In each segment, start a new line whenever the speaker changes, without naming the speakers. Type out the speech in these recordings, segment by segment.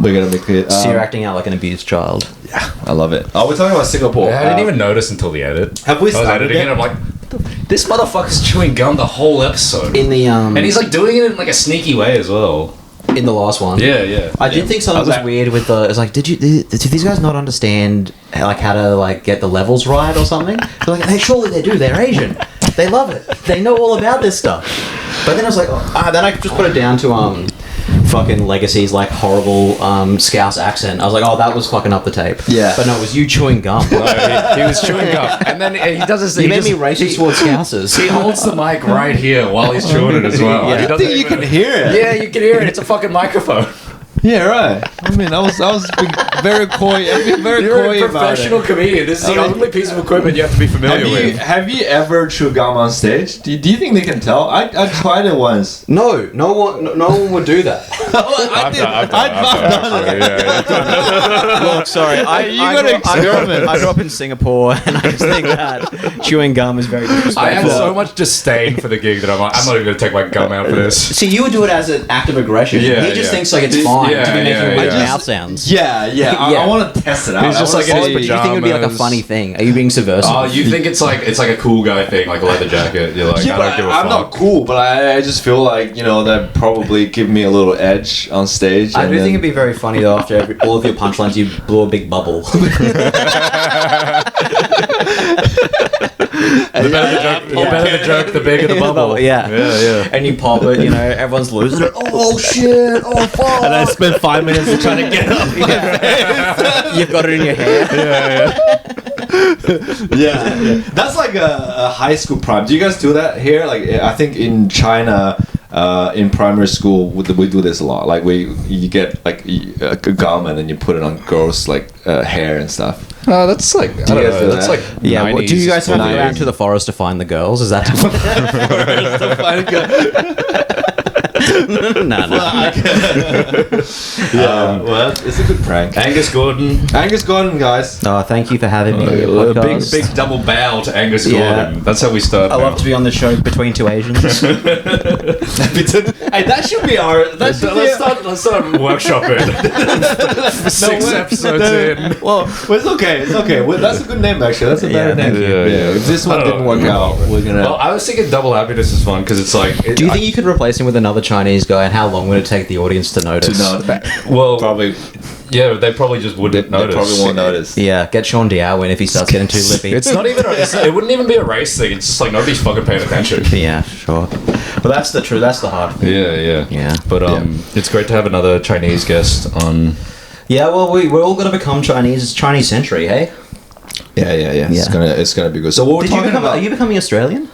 We're gonna make it.
So you're acting out like an abused child.
Yeah, I love it. Oh, we're talking about Singapore.
I didn't even notice until the edit.
Have we
I was
started
editing it? I'm like, this motherfucker's chewing gum the whole episode.
In the
and he's like doing it in like a sneaky way as well.
in the last one.
Yeah.
I did think something was weird with the. It's like, did these guys not understand how to like get the levels right or something? They're like, hey, surely they do. They're Asian. They love it. They know all about this stuff. But then I was like, then I just put it down to fucking Legacy's like horrible Scouse accent. I was like, oh, that was fucking up the tape.
Yeah.
But no, it was you chewing gum.
No, he was chewing gum, and then he does this.
You made me racist towards Scousers.
He holds the mic right here while he's chewing it as well.
Yeah.
He
I think you can hear it.
Yeah, you can hear it. It's a fucking microphone.
Yeah, right. I mean, I was being very coy. I've been very
You're
coy
a
about
professional
it.
comedian. This is the only piece of equipment you have to be familiar with.
Have you ever chewed gum on stage? Do you think they can tell? I tried it once.
No one would do that.
I've done it.
Look, sorry, I grew up in Singapore, and I just think that chewing gum is very disrespectful.
I have so much disdain for the gig that I'm not even going to take my gum out for this.
See, you would do it as an act of aggression.
Yeah,
he just
yeah.
thinks like it's fine to be making weird
yeah.
mouth sounds.
Yeah. I want to test it out.
He's just like in his
But you think it would be like a
pajamas.
funny thing? Are you being subversive?
Oh, you think it's like a cool guy thing, like a leather jacket? You're like,
Yeah,
I
but
don't give a
I'm
fuck.
not cool, but I just feel like, that probably give me a little edge on stage.
I do think it'd be very funny though. After all of your punchlines, you blow a big bubble.
The better the joke, the bigger the bubble.
Yeah. And you pop it, everyone's losing it. Oh shit! Oh fuck!
And I spent 5 minutes trying to get up.
You've got it in your hair.
Yeah. That's like a high school prom. Do you guys do that here? Like, I think in China, in primary school, we do this a lot. Like, you get like a gum and then you put it on girls' like hair and stuff.
Oh, that's like, I don't know,
do
that's
that?
like
Yeah. Well, do you guys have to go
90s.
out to the forest to find the girls? Is that? No.
Well, it's a good prank.
Angus Gordon.
Angus Gordon, guys.
Oh, thank you for having me on your
A
podcast.
big double bow to Angus
Yeah.
Gordon. That's how we start.
I love to be on the show between two Asians.
Hey, that should be our.
Let's start workshopping. 6 episodes in.
Well, it's okay. It's okay. Well, that's a good name, actually. That's a better name.
Yeah.
If this one
I don't
didn't
know.
work out, we're gonna.
Well, I was thinking double happiness is fun because it's like.
Do you think you could replace him with another Chinese guy, and how long would it take the audience to notice?
Well,
probably.
yeah, they probably just wouldn't
They
notice.
probably won't notice.
Yeah, get Sean Diao in if he starts getting too lippy.
It's not even. It wouldn't even be a race thing. It's just like nobody's fucking paying attention.
Yeah, sure. But that's the truth. That's the hard thing.
Yeah. But it's great to have another Chinese guest on.
Yeah, well, we're all going to become Chinese. It's Chinese century, hey?
Yeah. It's gonna be good. So what we're talking about?
Are you becoming Australian?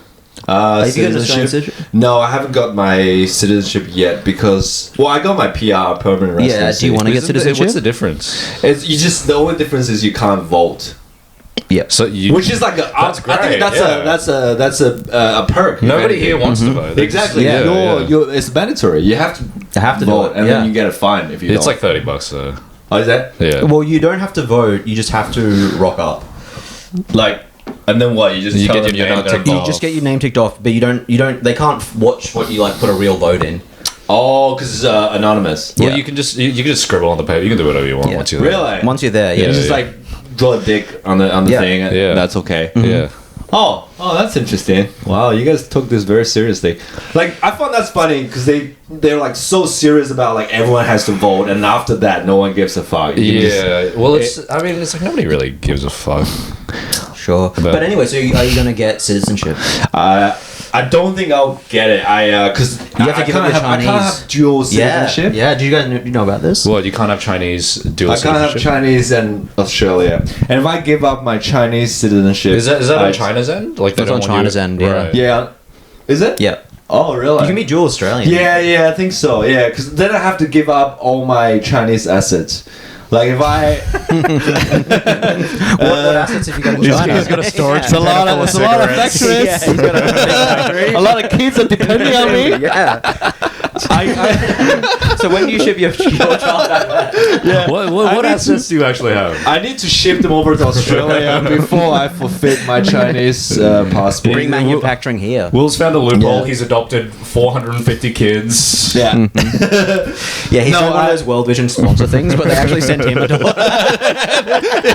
Have you got an Australian citizenship?
No, I haven't got my citizenship yet because I got my PR, permanent residency.
Yeah, do you want to get citizenship?
What's the difference?
The only difference is you can't vote.
Yep.
So you.
Which is like
That's
I
great,
think that's a perk.
Nobody here wants to vote.
Exactly.
Yeah.
You're, it's mandatory. You have to
do
vote,
it,
and
yeah.
then you get a fine if you
It's
don't.
like $30 though.
Oh, is that?
Yeah.
Well, you don't have to vote. You just have to rock up.
Like, and then what? You just
You
tell
get
them
your
you're
name
not
ticked
gonna
off.
You just get your name ticked off, but you don't. They can't watch what you like put a real vote in.
Oh, because it's anonymous.
Well,
Yeah.
you can just scribble on the paper. You can do whatever you want once you're there.
Really?
Once you're there, yeah.
You just like draw a dick on the
Yeah.
thing. And
Yeah.
That's okay.
Yeah.
Oh, that's interesting. Wow, you guys took this very seriously. Like, I found that's funny because they're like so serious about like everyone has to vote, and after that, no one gives a fuck. You can just-
Yeah. Well, it's like nobody really gives a fuck.
Sure. But anyway, so are you going to get citizenship?
I don't think I'll get it. Because
You have to give up your
I can't
Chinese.
have dual citizenship.
Yeah. Do you guys know about this?
Well, you can't have Chinese dual
I can't have
citizenship.
Chinese and Australia. And if I give up my Chinese citizenship,
Is that
I-
on China's end? Like they
It's
don't
on
want you-
China's end, yeah.
Right.
Yeah. Is it?
Yeah.
Oh, really?
You can be dual Australian.
Yeah, I think so. Yeah, because then I have to give up all my Chinese assets. Like if I,
What assets have you got in China?
He's got a storage.
it's a lot of
cigarettes.
factories.
Yeah, he's got a big factory.
a lot of kids are depending on me.
Yeah. So when do you ship your child back there?
What assets do you actually have?
I need to ship them over to Australia before I forfeit my Chinese passport.
Bring manufacturing here.
Will's found a loophole.
Yeah.
He's adopted 450 kids.
Yeah.
Yeah, he's
No,
done one of those World Vision sponsor things, but they actually sent him $1.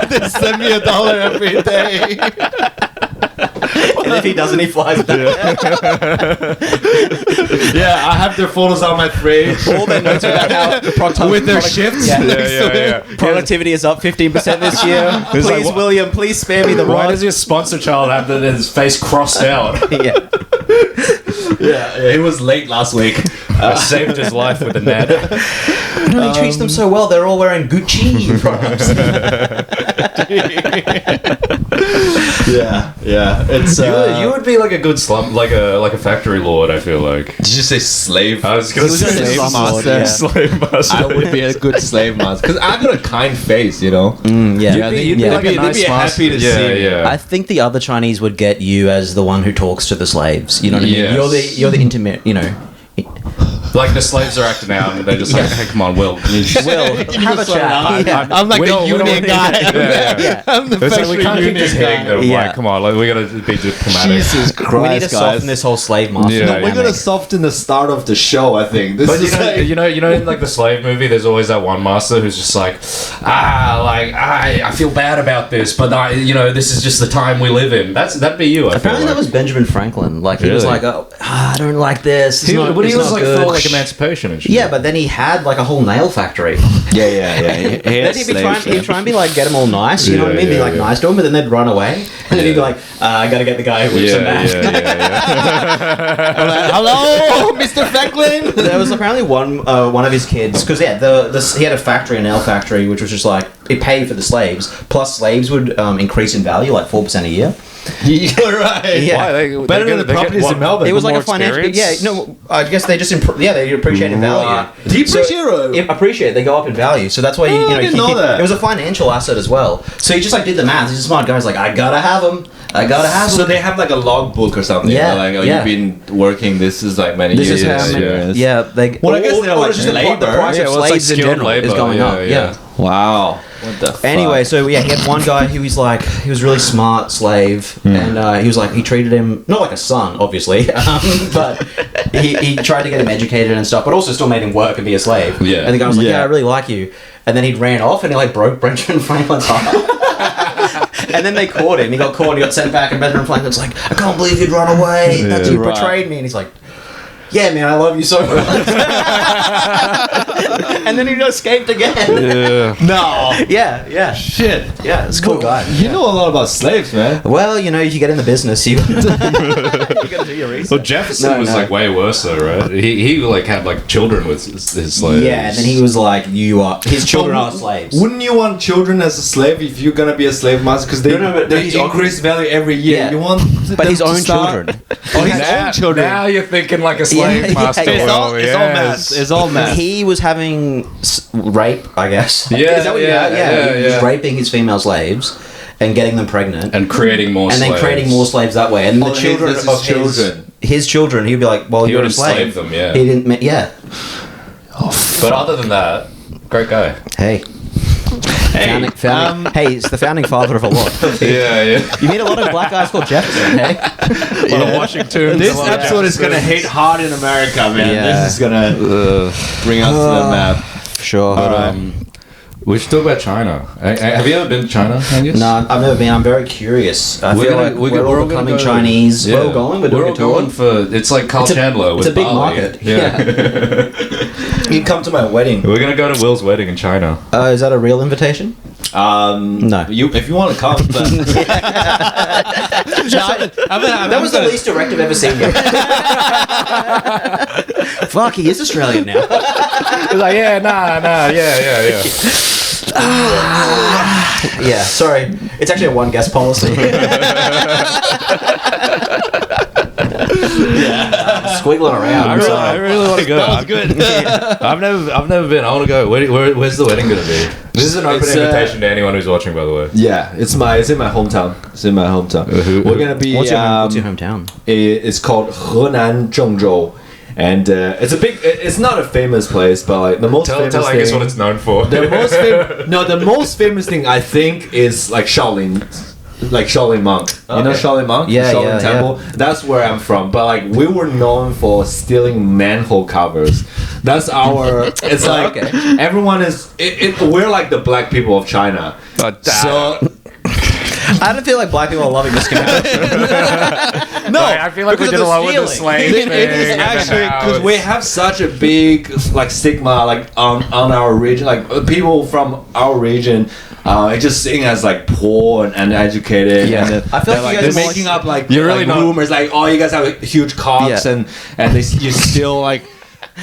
They send me $1 every day.
And if he doesn't, he flies back.
Yeah, I have their photos on my fridge.
All their notes about how
With their shifts.
Yeah.
productivity is up 15% this year. Please,
like, what-
William, please spare me the
Why
rod.
does your sponsor child have his face crossed out?
Yeah.
Yeah, he was late last week.
I saved his life with a net.
No, he treats them so well. They're all wearing Gucci products.
Yeah. It's
You would be like a good slum, like a factory lord. I feel like.
Did you say slave?
I was gonna
He was
say
a
slave
slum lord,
master.
yeah.
slave master.
I would be a good slave master because I got a kind face, you know.
Yeah.
You'd be like a nice
they'd be happy to
master.
see me.
Yeah.
I think the other Chinese would get you as the one who talks to the slaves. You know what I mean?
Yes.
You're the intimate. You know,
Like the slaves are acting out, and they're just like, "Hey, come on, Will." Can you just-
Will have a chat. Yeah.
I'm like
We
the
don't- we don't
union
need-
guy.
Yeah.
I'm the
It's like,
factory
we can't keep
union
just hitting them.
Yeah.
Like, come on, like, we gotta be diplomatic.
Jesus Christ,
We need to soften
guys.
this whole slave master.
Yeah,
dynamic.
We're gonna soften the start of the show. I think. This
But
is like,
you know, in like the slave movie, there's always that one master who's just like, I feel bad about this, but this is just the time we live in. That'd be you.
Apparently that was Benjamin Franklin. Like he was
Really?
like, I don't like this. It's not,
but he
it's
was
not
like
good.
for like emancipation and shit.
Yeah, but then he had like a whole nail factory.
yeah.
Then he'd try and be like, get them all nice, you know what I mean? Be like
Yeah.
nice to them, but then they'd run away. And then he'd be like, I gotta get the guy who whips them back.
Hello, Mr. Franklin.
There was apparently one of his kids, because he had a factory, a nail factory, which was just like, it paid for the slaves, plus slaves would increase in value like 4% a year.
You're right.
Yeah.
Why?
Better than the properties in Melbourne.
It was like
more
a financial.
experience?
Yeah, no, I guess they just they appreciate in value. Appreciate. They go up in value, so that's why
I didn't know that.
It was a financial asset as well. So he just like did the math. He's a smart guy. He's like, I gotta have them. I gotta have
So
them.
they have like a logbook or something.
Yeah,
Like, oh,
yeah.
you've been working. This is like many
This
years.
is how many. Yeah, they.
Well, I guess they're like
just the
labor.
price
Yeah,
of
well, it's like
slaves in
skilled
general is
labor,
going
yeah,
up.
yeah.
Yeah.
Wow. What the fuck?
Anyway, so yeah, he had one guy who was like, he was a really smart slave, and he was like, he treated him not like a son, obviously, but he tried to get him educated and stuff, but also still made him work and be a slave.
Yeah.
And the guy was like,
Yeah.
I really like you. And then he ran off and he like broke Benjamin Franklin's heart. And then they caught him. He got caught. He got sent back, and Benjamin Franklin's like, I can't believe you'd run away. That's you
Right.
betrayed me. And he's like, yeah, man, I love you so much. And then he just escaped again.
No.
Yeah.
Shit.
Yeah, it's a cool guy.
You know a lot about slaves, man.
Well, you know, if you get in the business, you gotta do your research.
Well, Jefferson was like way worse though, right? He like had like children with his slaves.
Yeah, and then he was like, his children are slaves.
Wouldn't you want children as a slave if you're gonna be a slave master? Because they
No, but
they
his own-
increase value every year.
Yeah.
You want
But
them
his
to
own
start-
children.
Oh, his
Now,
own children.
now you're thinking like a slave
Yeah,
master.
yeah,
It's all,
Will,
it's all
yes.
math. It's all math.
He was having rape, I guess.
Yeah,
Is that what
yeah,
he
yeah.
was raping his female slaves and getting them pregnant.
And creating more
And
slaves.
then creating more slaves that way. And
Oh,
the children
that's
of
his children.
his children, he'd be like, well,
He
you're
would
a slave.
enslave them, yeah.
He didn't, yeah.
But other than that, great guy.
Hey. Founding, hey, it's the founding father of a lot.
Yeah.
You meet a lot of black guys called Jefferson, hey?
A lot of Washington.
This episode is gonna hit hard in America, man.
Yeah.
This is gonna bring us to the map.
Sure.
We should talk about China. Have you ever been to China, Angus?
No, I've never been. I'm very curious. I feel like we're all
gonna
becoming
go-
Chinese.
Yeah.
We're all going. We're doing
all
a tour.
going for. It's like Carl
It's a-
Chandler.
it's
with
a big
Bali.
market.
Yeah.
You come to my wedding.
We're gonna go to Will's wedding in China.
Is that a real invitation? No.
If you want to come, but
That was the least direct I've ever seen you. Fuck, he is Australian now.
He's like, yeah, yeah.
Yeah, sorry. It's actually a one guest policy. Squiggling around. I'm
I
sorry.
really want to go. That was good. I've never been. I want to go. Where's the wedding gonna be? This is an open
It's,
invitation to anyone who's watching, by the way.
yeah, it's in my hometown. It's in my hometown. We're gonna be.
What's your hometown?
It's called Henan Zhengzhou, and it's a big. It's not a famous place, but like the most famous
Tell
thing.
Angus what it's known for.
The most famous thing I think is like Shaolin. Like Shaolin monk, you know Shaolin monk,
Yeah,
Shaolin
yeah,
temple. That's where I'm from. But like we were known for stealing manhole covers. That's our. It's like everyone is. We're like the black people of China.
Oh, damn.
So
I don't feel like black people are loving this comparison.
no,
I feel like we
because
did a
of
lot with the
stealing.
slave
It
thing.
is
and
actually
how
because we
it's-
have such a big like stigma like on our region, like people from our region. It's just seen as like poor and uneducated.
Yeah.
And then
I feel like you guys
they're
are
making up like
You're really
like
not-
rumors like, oh, you guys have huge cocks
Yeah.
and you still like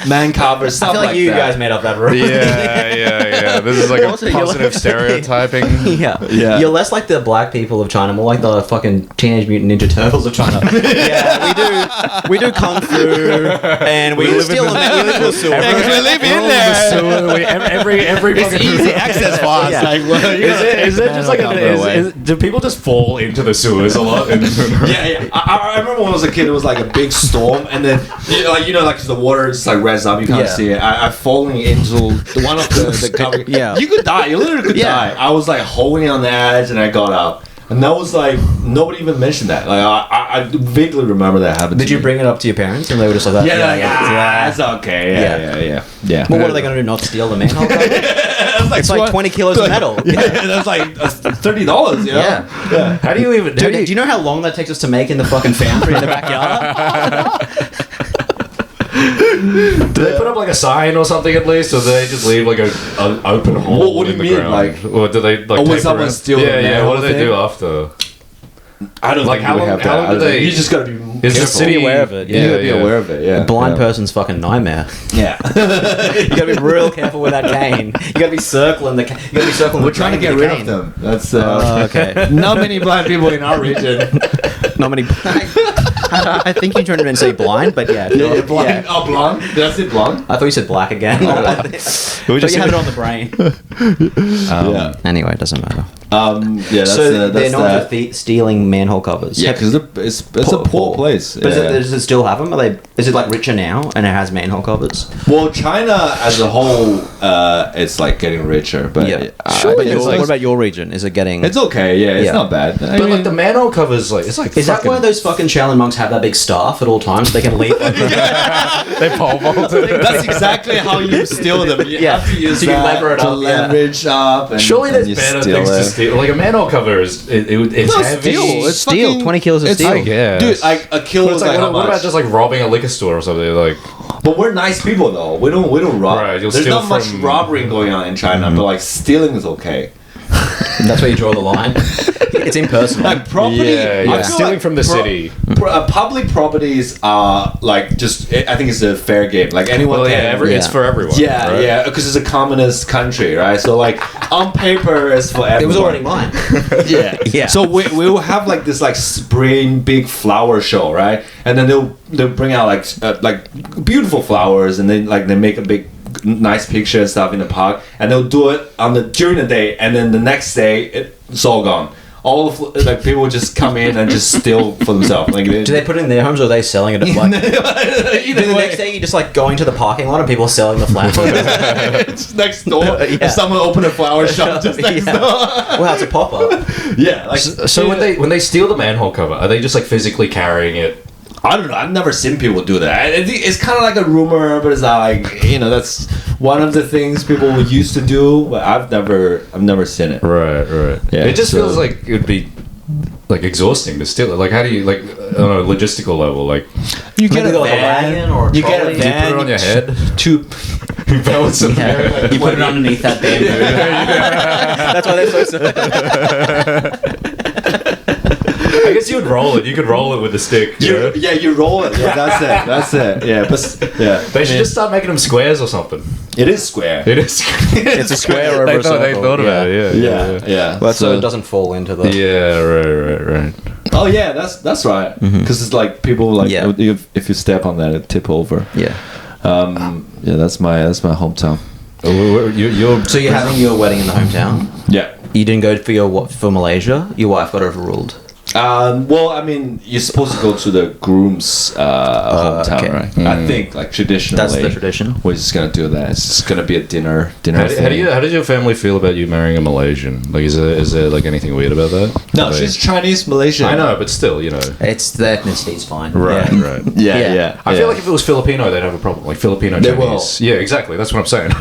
man covers stuff
I feel like you
that.
guys made up that rule.
Yeah. This is like a
Also, you're
positive
like-
stereotyping.
Yeah.
Yeah.
You're less like the black people of China, more like the fucking Teenage Mutant Ninja Turtles of China. Yeah, we do kung fu, and we steal them. We live in the sewer.
we live in
We're
there.
all in the sewer. Every fucking
Easy access for us.
Yeah.
Like, well, you
Is
gotta
it just like do people just fall into the sewers a lot?
yeah. I remember when I was a kid, it was like a big storm, and then like the water just like revs up, you can't
Yeah.
see it. I falling into one of the cover.
Yeah.
You could die. You literally could
Yeah.
die. I was like holding on the edge, and I got up, and that was like nobody even mentioned that. Like I vaguely remember that happened.
Did
to
you
me.
bring it up to your parents, and they were just like that?
Yeah, they're like,
yeah.
it's okay. Yeah.
Well, what are they going to do? Not steal the manhole cover? It's like 20 kilos of metal.
Yeah, that's like $30. You know?
Yeah.
How do you even?
Dude, do you know how long that takes us to make in the fucking foundry in the backyard?
Do they put up like a sign or something at least, or do they just leave like an open hole
What do
in
you
the
mean,
ground?
like-
or do they like?
Oh, when
tape
someone
around-
steals
Yeah,
the
yeah.
manhole
What do they
thing?
do after?
I don't
Like,
think
how
we
long-
have
how
that.
long
I
do
don't think-
they-
You just gotta be
Is the
careful.
city
aware of it,
You gotta be aware of it. Yeah.
Blind
yeah.
person's fucking nightmare.
Yeah.
You gotta be real careful with that cane. You gotta be circling the. You gotta be circling.
We're
the
trying to
drain
get
with
rid
the
of
cane.
them. That's
Okay.
not many blind people in our region.
Not many. I think you turned around and say blind, but yeah.
Yeah, blind.
Yeah.
Oh, blonde. Did I say blonde?
I thought you said black again. But you had it on the brain.
Yeah.
Anyway, it doesn't matter.
Yeah. That's,
So
that's
they're not
that.
just stealing manhole covers.
Yeah, because it's a poor place.
But
Yeah.
does it still have them? Is it like richer now and it has manhole covers?
Well, China as a whole, it's like getting richer, but
But
it's
what
like-
about your region? Is it getting?
It's okay. Yeah, it's
Yeah.
not bad. I
But
mean,
like the manhole covers, like it's like
Is that
fucking-
why those fucking Shaolin monks have that big staff at all times so they can leave? Like,
they pole vaulted?
that's exactly how you steal them. You
Yeah.
have to use
So you
that
lever it
to
up, yeah.
leverage up. And,
Surely
and
there's
you
better
steal
things to
it.
steal. Like a manhole cover is it's
No,
heavy.
steel. It's
Steel,
fucking-
20 kilos of
it's
steel.
like-
Yeah.
Dude, like a kilo
But
is
it's like,
like how
what about
much?
just like robbing a liquor store or something? Like,
But we're nice people though. We don't rob.
Right, you'll
There's
steal
not much
from-
robbery going on in China, but like stealing is okay.
That's where you draw the line. It's impersonal.
Like property,
yeah,
I
yeah.
feel
Stealing
like
from the city.
Public properties are like just. I think it's a fair game. Like anyone
Well,
can.
yeah, it's for everyone.
Yeah,
right?
yeah, because it's a communist country, right? So like on paper, it's for everyone.
It was already mine.
Yeah,
Yeah.
So we will have like this like spring big flower show, right? And then they'll bring out like beautiful flowers, and then like they make a big nice picture and stuff in the park, and they'll do it during the day, and then the next day it's all gone. All of like people just come in and just steal for themselves. Like,
Do they put it in their homes or are they selling it at like?
either
The
way,
next day, you're just like going to the parking lot and people are selling the flowers.
it's next door.
Yeah.
Someone open a flower shop just next
Yeah.
door.
Wow, it's a pop up.
Yeah, like
So when they steal the manhole cover, are they just like physically carrying it?
I don't know. I've never seen people do that. I think it's kind of like a rumor, but it's not like that's one of the things people used to do. But I've never seen it.
Right.
Yeah,
it just
so-
feels like it would be like exhausting to steal it. Like how do you like on a logistical level? Like
You
Maybe like a wagon or a
you get a
trolley.
you
van.
put it on your head.
Two.
You balance it.
Yeah. You put it underneath that bamboo. That's why they're so.
I guess you would roll it. You could roll it with a stick.
You roll it. Yeah, that's it. Yeah, but yeah.
They should just start making them squares or something.
It is square.
It is.
It's a square over
they
a
thought, They
circle.
thought about it.
Yeah, yeah.
But so it doesn't fall into the.
Yeah. Right.
Oh yeah, that's right. Because it's like people like
Yeah.
if you step on that, it tip over.
Yeah.
Yeah, that's my hometown.
You're
So you're having your wedding in the hometown.
Yeah.
You didn't go for for Malaysia. Your wife got overruled.
Well, I mean, you're supposed to go to the groom's hometown,
okay.
right? I think, like, traditionally.
That's the tradition.
We're just gonna do that. It's just gonna be a dinner thing.
How did your family feel about you marrying a Malaysian? Like, is there like anything weird about that?
No, she's Chinese Malaysian.
I know, but still, you know.
It's the ethnicity's fine.
Right,
Yeah.
right.
Yeah.
I feel like if it was Filipino, they'd have a problem. Like Filipino
They
Chinese. Yeah, exactly. That's what I'm saying.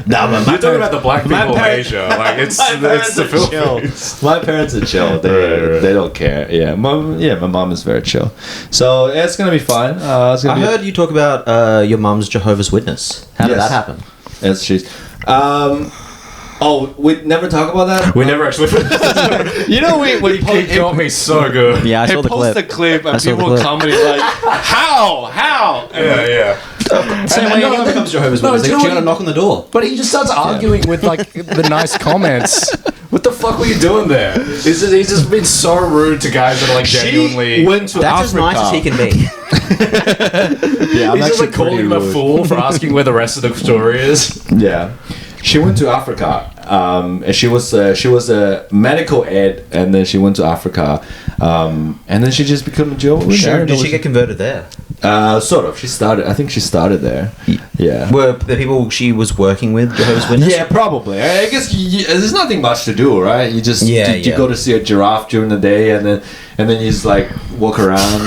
No, but
You're talking about the black people of Asia. Like it's the Philippines.
My parents are chill.
Right.
They don't care. Yeah, my mom is very chill. So yeah, it's gonna be fine. It's gonna
I heard you talk about your mum's Jehovah's Witness. How did
Yes.
that happen?
Yes, she's. Oh, we never talk about that.
We never actually.
You know, we
It got me so good.
Yeah, I
They
saw the
post
clip.
the clip and
I saw the
people
clip.
commenting like, how?
Yeah.
Same way anyone becomes Jehovah's Witness.
do you
They
know
got to
what-
knock on the door.
But he just starts arguing with like the nice comments. What the fuck were you doing there? He's just been so rude to guys that are like genuinely.
She went to
That's as
Africa.
nice as he can be.
Yeah, I'm
He's just like calling him a
rude.
fool for asking where the rest of the story is.
Yeah, she went to Africa. And she was a medical aide, and then she went to Africa, and then she just became a Jehovah's Witness.
Did she get converted there?
Sort of. I think she started there. Yeah.
Were the people she was working with Jehovah's Witness?
Yeah, probably. I guess there's nothing much to do, right? You just you go to see a giraffe during the day, and then you just like walk around.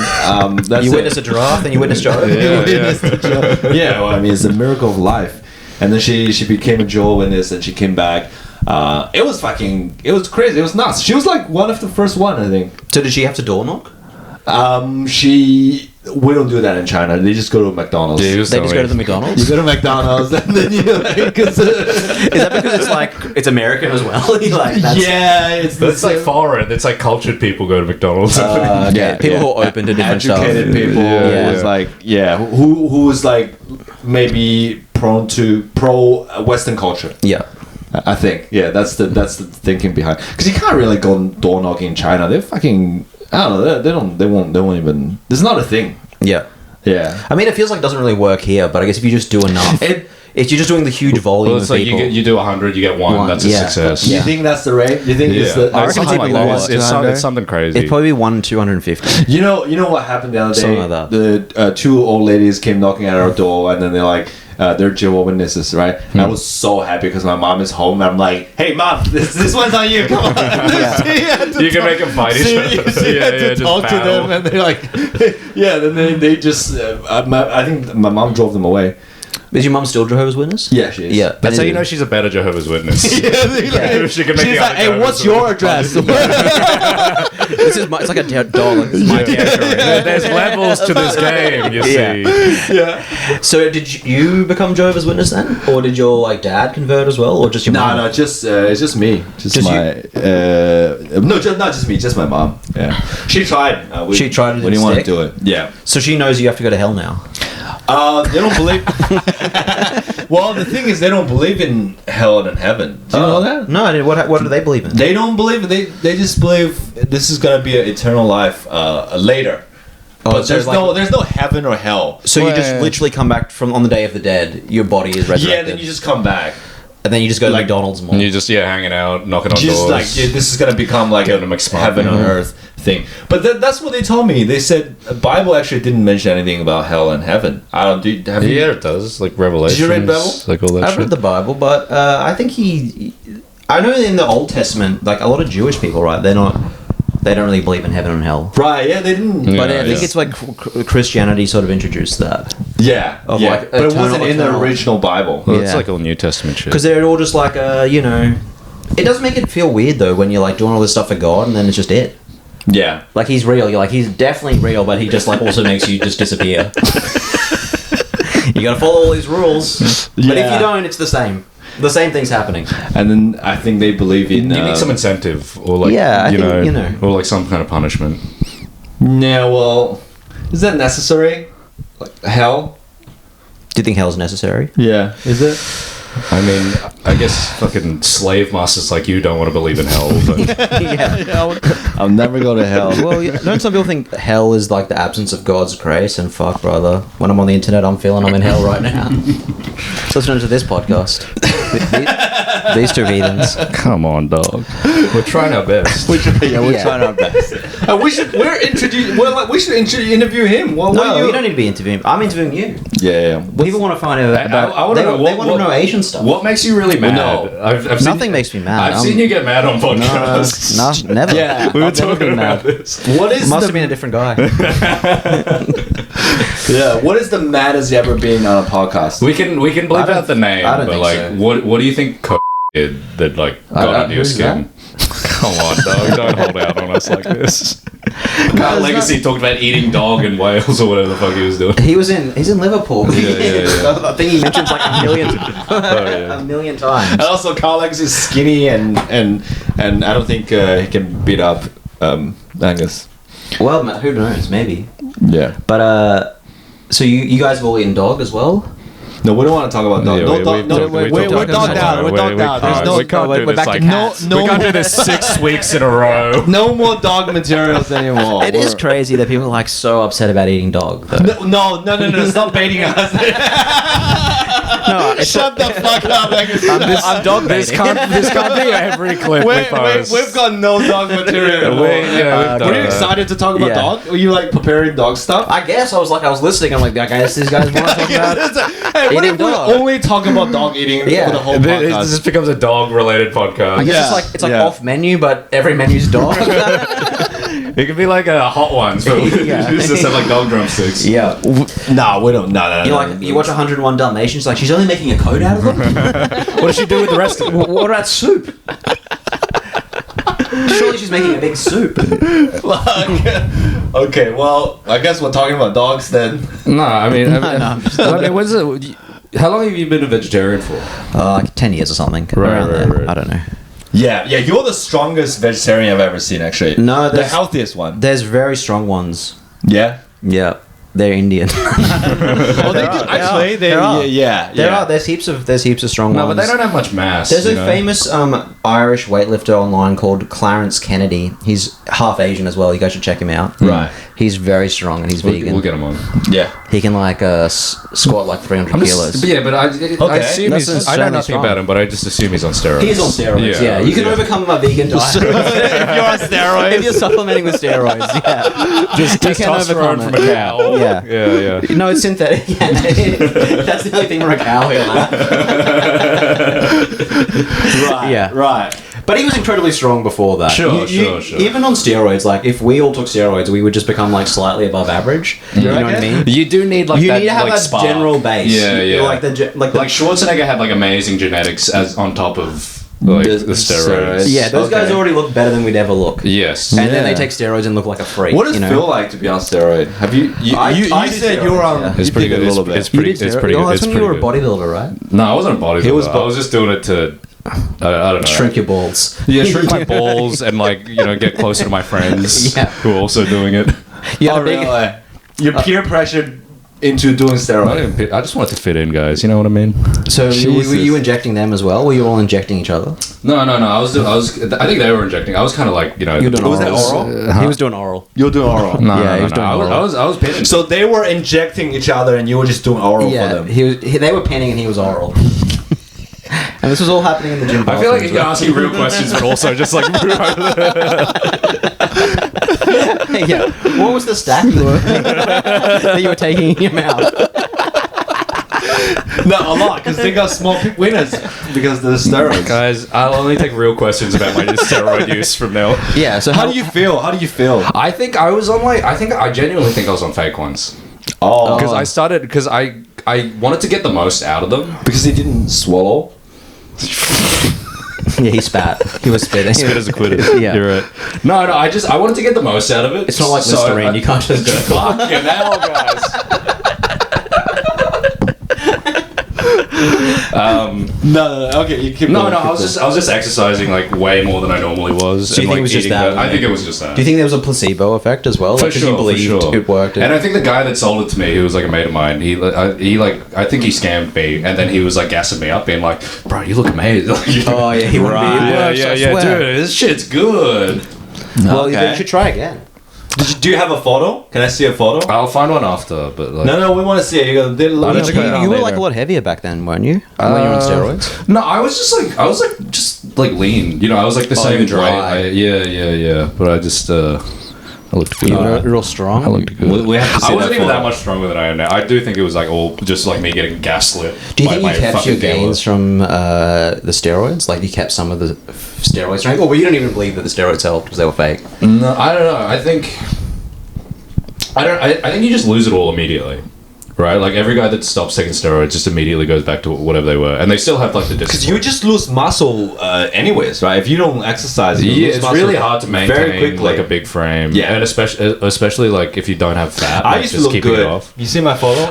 That's
You
it.
witness a giraffe, then you witness Jehovah.
Yeah, well, I mean, it's a miracle of life. And then she became a Jehovah's Witness, and she came back. It was crazy. It was nuts. She was like one of the first one, I think.
So did she have to door knock?
We don't do that in China. They just go to McDonald's.
They just go to the McDonald's?
You go to McDonald's, and then you like,
Is that because it's like, it's American as well? Like, that's,
That's like foreign. It's like cultured people go to McDonald's.
people who are open to different
educated
stuff.
people.
Yeah.
Was like who is like maybe prone to pro Western culture.
Yeah.
I think that's the thinking behind, because you can't really go door knocking in China. They're fucking, I don't know, they won't even, there's not a thing.
Yeah.
Yeah.
I mean, it feels like it doesn't really work here, but I guess if you just do enough, if you're just doing the huge volume
Well, it's
of
like
people.
you do 100, you get one. That's a
yeah.
success.
You think that's the rate? You think it's the?
I reckon it's even lower.
It's something crazy.
It'd probably be 250.
You know what happened the other day?
Something like that.
The two old ladies came knocking at our door, and then they're like, they're Jehovah's Witnesses, right? And I was so happy because my mom is home. And I'm like, hey, mom, this one's on you. Come on.
You can make them fight each other.
To talk to them, and they're like, yeah. Then they just, I think my mom drove them away.
Is your mum still Jehovah's Witness?
Yeah, she is.
Yeah.
That's how you know she's a better Jehovah's Witness.
She can make
She's
like, hey, what's your address?
This is it's like a dog. Like, this is my territory.
There's levels to this game, you see.
Yeah.
So did you become Jehovah's Witness then? Or did your like dad convert as well? Or just your mum?
No, just it's just me. Just my not just me, just my mom. Yeah. She tried.
She tried it
We didn't want to
stick?
do it. Yeah.
So she knows you have to go to hell now.
They don't believe. Well, the thing is, they don't believe in hell and heaven. Do you know that?
No, I didn't. What do they believe in?
They don't believe. They just believe this is gonna be an eternal life later. But
so
there's
like-
no heaven or hell.
So you just literally come back from on the Day of the Dead. Your body is resurrected.
Yeah, then you just come back.
and then you just go to McDonald's more.
And you're just hanging out, knocking on
Just
doors.
like this is gonna become like
Getting
a
them excited.
heaven on earth thing. But that's what they told me. They said the Bible actually didn't mention anything about hell and heaven. I don't. Have you?
Yeah, it does. Like Revelations.
Did you read Bible?
Like all that
I've
shit.
read the Bible, but I think I know in the Old Testament, like a lot of Jewish people, right? They don't really believe in heaven and hell.
Right? Yeah, they didn't.
Yeah,
But I think
yeah.
it's like Christianity sort of introduced that.
Yeah,
Of
yeah.
like
but it wasn't in the
eternal-
original Bible.
Well, it's
Yeah.
like all New Testament shit.
Because they're all just like, it does make it feel weird though when you're like doing all this stuff for God and then it's just it.
Yeah.
Like he's real. You're like, he's definitely real, but he just like also makes you just disappear. You gotta follow all these rules. But if
Yeah.
you don't, it's the same. The same thing's happening.
And then I think they believe in.
you need some incentive, or like
Yeah, I think,
or like some kind of punishment.
Yeah, well, is that necessary? Like hell?
Do you think hell's necessary?
Yeah. Is it?
I mean, I guess fucking slave masters like you don't want to believe in hell, but
Yeah.
I'll never go to hell.
Well, don't some people think hell is like the absence of God's grace? And brother, when I'm on the internet, I'm feeling I'm in hell right now. So listen to this podcast. These two heathens.
Come on, dog. We're trying our best.
We're
Yeah.
trying our best. We should interview him. Well,
No, you don't need to be interviewing. I'm interviewing you.
Yeah.
People want to find out about.
I wanna know
they want to know Asian stuff.
What makes you really mad?
No.
I've seen
Nothing makes me mad.
I've seen you get mad on podcasts.
No, never.
Yeah.
We were
I've never
talking
been
about
mad.
this.
What is
Must
the
have been a different guy.
yeah? What is the maddest you ever been on a podcast?
We can bleep
I don't-
out the name,
I don't
but
think
like,
so.
what do you think did that like got under your
who's
skin? Come on, dog! Don't hold out on us like this. Carl Legacy talked about eating dog in Wales or whatever the fuck he was doing.
He's in Liverpool.
Yeah.
I think he mentions like a million,
yeah.
a million times.
And also, Carlex is skinny and I don't think he can beat up Angus.
Well, who knows? Maybe.
Yeah.
But so you guys have all eaten dog as well?
No, we don't want to talk about dog.
Yeah,
We're dogged out. We're dogged out. There's no.
We can't do
we're
this
back to
like
cats.
we can't do this 6 weeks in a row.
No more dog materials anymore.
It is crazy that people are like so upset about eating dog. Though.
No. Stop baiting us.
No,
Shut the fuck up, Angus.
I'm dog
This
baiting.
can't be every clip we post.
We've got no dog material.
We've done
Were you
that.
excited to talk about
Yeah.
dog? Were you like preparing dog stuff?
I guess I was listening. I'm like, I guess these guys want to talk about.
Hey, what
eating
if we
dog.
only talk about dog eating
Yeah.
for the whole
This
podcast?
just becomes a dog-related podcast.
I guess
Yeah,
it's like
yeah.
off menu, but every menu's dog.
It could be like a hot ones, but we
Yeah.
just have like dog drumsticks.
Yeah.
No, we don't. No.
You like you watch 101 Dalmatians, like she's only making a coat out of them.
What does she do with the rest of it?
What about soup? Surely she's making a big soup.
Okay, well, I guess we're talking about dogs then.
No, I mean,
No,
when's it? How long have you been a vegetarian for?
Like 10 years or something. Around there.
right.
I don't know.
Yeah, you're the strongest vegetarian I've ever seen, actually.
No,
the
there's-
healthiest one.
There's very strong ones.
Yeah.
Yeah. They're Indian.
Oh, they do. Actually,
There are.
Yeah.
There are. There's heaps of strong
No,
ones.
but they don't have much mass.
There's
you
a
know?
famous Irish weightlifter online called Clarence Kennedy. He's half Asian as well. You guys should check him out.
Right.
He's very strong and he's vegan.
We'll get them on.
Yeah.
He can like squat like 300 kilos.
Yeah, but I assume
That's
he's. I know
insanely
nothing
strong.
about him, but I just assume he's on steroids.
He's on steroids. Yeah, you can overcome a vegan diet
If you're on steroids.
if you're supplementing with steroids. Yeah,
just
you can overcome
testosterone from
it.
a cow.
Yeah.
Yeah.
No, it's synthetic. Yeah, that's the only thing from a cow he'll have.
Right.
Yeah.
Right.
But he was incredibly strong before that.
Sure.
Even on steroids, like if we all took steroids, we would just become like slightly above average. You know what I mean?
You do need like
You
that,
need to have
like,
a
spark.
general base.
Yeah.
You're like the
Like Schwarzenegger had like amazing genetics as on top of like the steroids.
yeah, those guys
Okay.
already look better than we'd ever look.
Yes.
And then they
Yeah.
take steroids and look like a freak.
What does
you know?
it feel like to be on steroid? Have you
I do
said you were on?
steroids, yeah.
It's
you
pretty
did
good.
a little bit.
It's pretty.
You did
It's
steroids?
pretty
Oh,
good.
that's
It's
when you were a
pretty good.
bodybuilder, right?
No, I wasn't a bodybuilder.
He was
I was just doing it to. I don't know.
Shrink your balls.
Yeah, shrink my balls and like get closer to my friends
Yeah.
who are also doing it.
You had
Oh,
a big-
really? You're peer pressured into doing steroid.
I just wanted to fit in, guys. You know what I mean?
So were
Jesus.
you injecting them as well? Were you all injecting each other?
No. I was. I think they were injecting. I was kind of like
You were doing
Was that
oral?
oral?
He was doing oral.
You're doing oral.
No,
Yeah,
no,
he was
no,
doing oral.
I was pitching.
So they were injecting each other, and you were just doing oral for them.
They were penning and he was oral. And this was all happening in the gym.
I feel like
bathrooms,
you're asking real questions, but also just like.
yeah. What was the stack that you were taking in your mouth?
No, a lot because they got small winners because of the steroids.
Guys, I'll only take real questions about my steroid use from now.
Yeah. So
How do you feel? How do you feel?
I think I was on like. I genuinely think I was on fake ones
Oh,
because I wanted to get the most out of them.
because he didn't swallow.
Yeah, he spat. He was spitting.
Spit as a quitter.
Yeah.
You're right. No, I wanted to get the most out of it.
It's not like Listerine. You can't just go.
Fucking hell, guys.
No. Okay, you keep.
No,
going,
I
keep
was just exercising like way more than I normally was.
So you
and,
think
like,
it was just
eating
that?
I think it was just that.
Do you think there was a placebo effect as well?
For
Like, 'cause
sure,
you believed
for sure.
it worked.
And I think the guy that sold it to me, who was like a mate of mine, I think he scammed me, and then he was like gassing me up, being like, "Bro, you look amazing."
Oh yeah, he wouldn't be.
Yeah,
It works, I
dude,
swear.
this shit's good.
Well,
Okay.
you should try again.
Do you have a photo? Can I see a photo?
I'll find one after, but like,
No, we want to see it.
I don't check it out
You were
later.
like a lot heavier back then, weren't you? When you were on steroids.
No, I was just like lean. You know, I was like the
Oh,
same
you were dry.
weight. Yeah. But I just I looked good.
You were real strong.
I looked good.
We have to see
I wasn't
that
even
photo.
that much stronger than I am now. I do think it was like all just like me getting gaslit.
Do you
by
think
my
you kept
fucking
your gains from the steroids? Like you kept some of the steroid strength? Or well, you don't even believe that the steroids helped because they were fake?
No, I don't know. I think you just lose it all immediately. Right? Like every guy that stops taking steroids just immediately goes back to whatever they were. And they still have like the
Because
discipline.
you just lose muscle anyways, right? If you don't exercise, you
Yeah,
lose
it's
muscle
really hard to maintain
very quickly.
like a big frame.
Yeah.
And especially like if you don't have fat.
I
like,
used to
just
look
keeping
good.
it off.
You see my photo?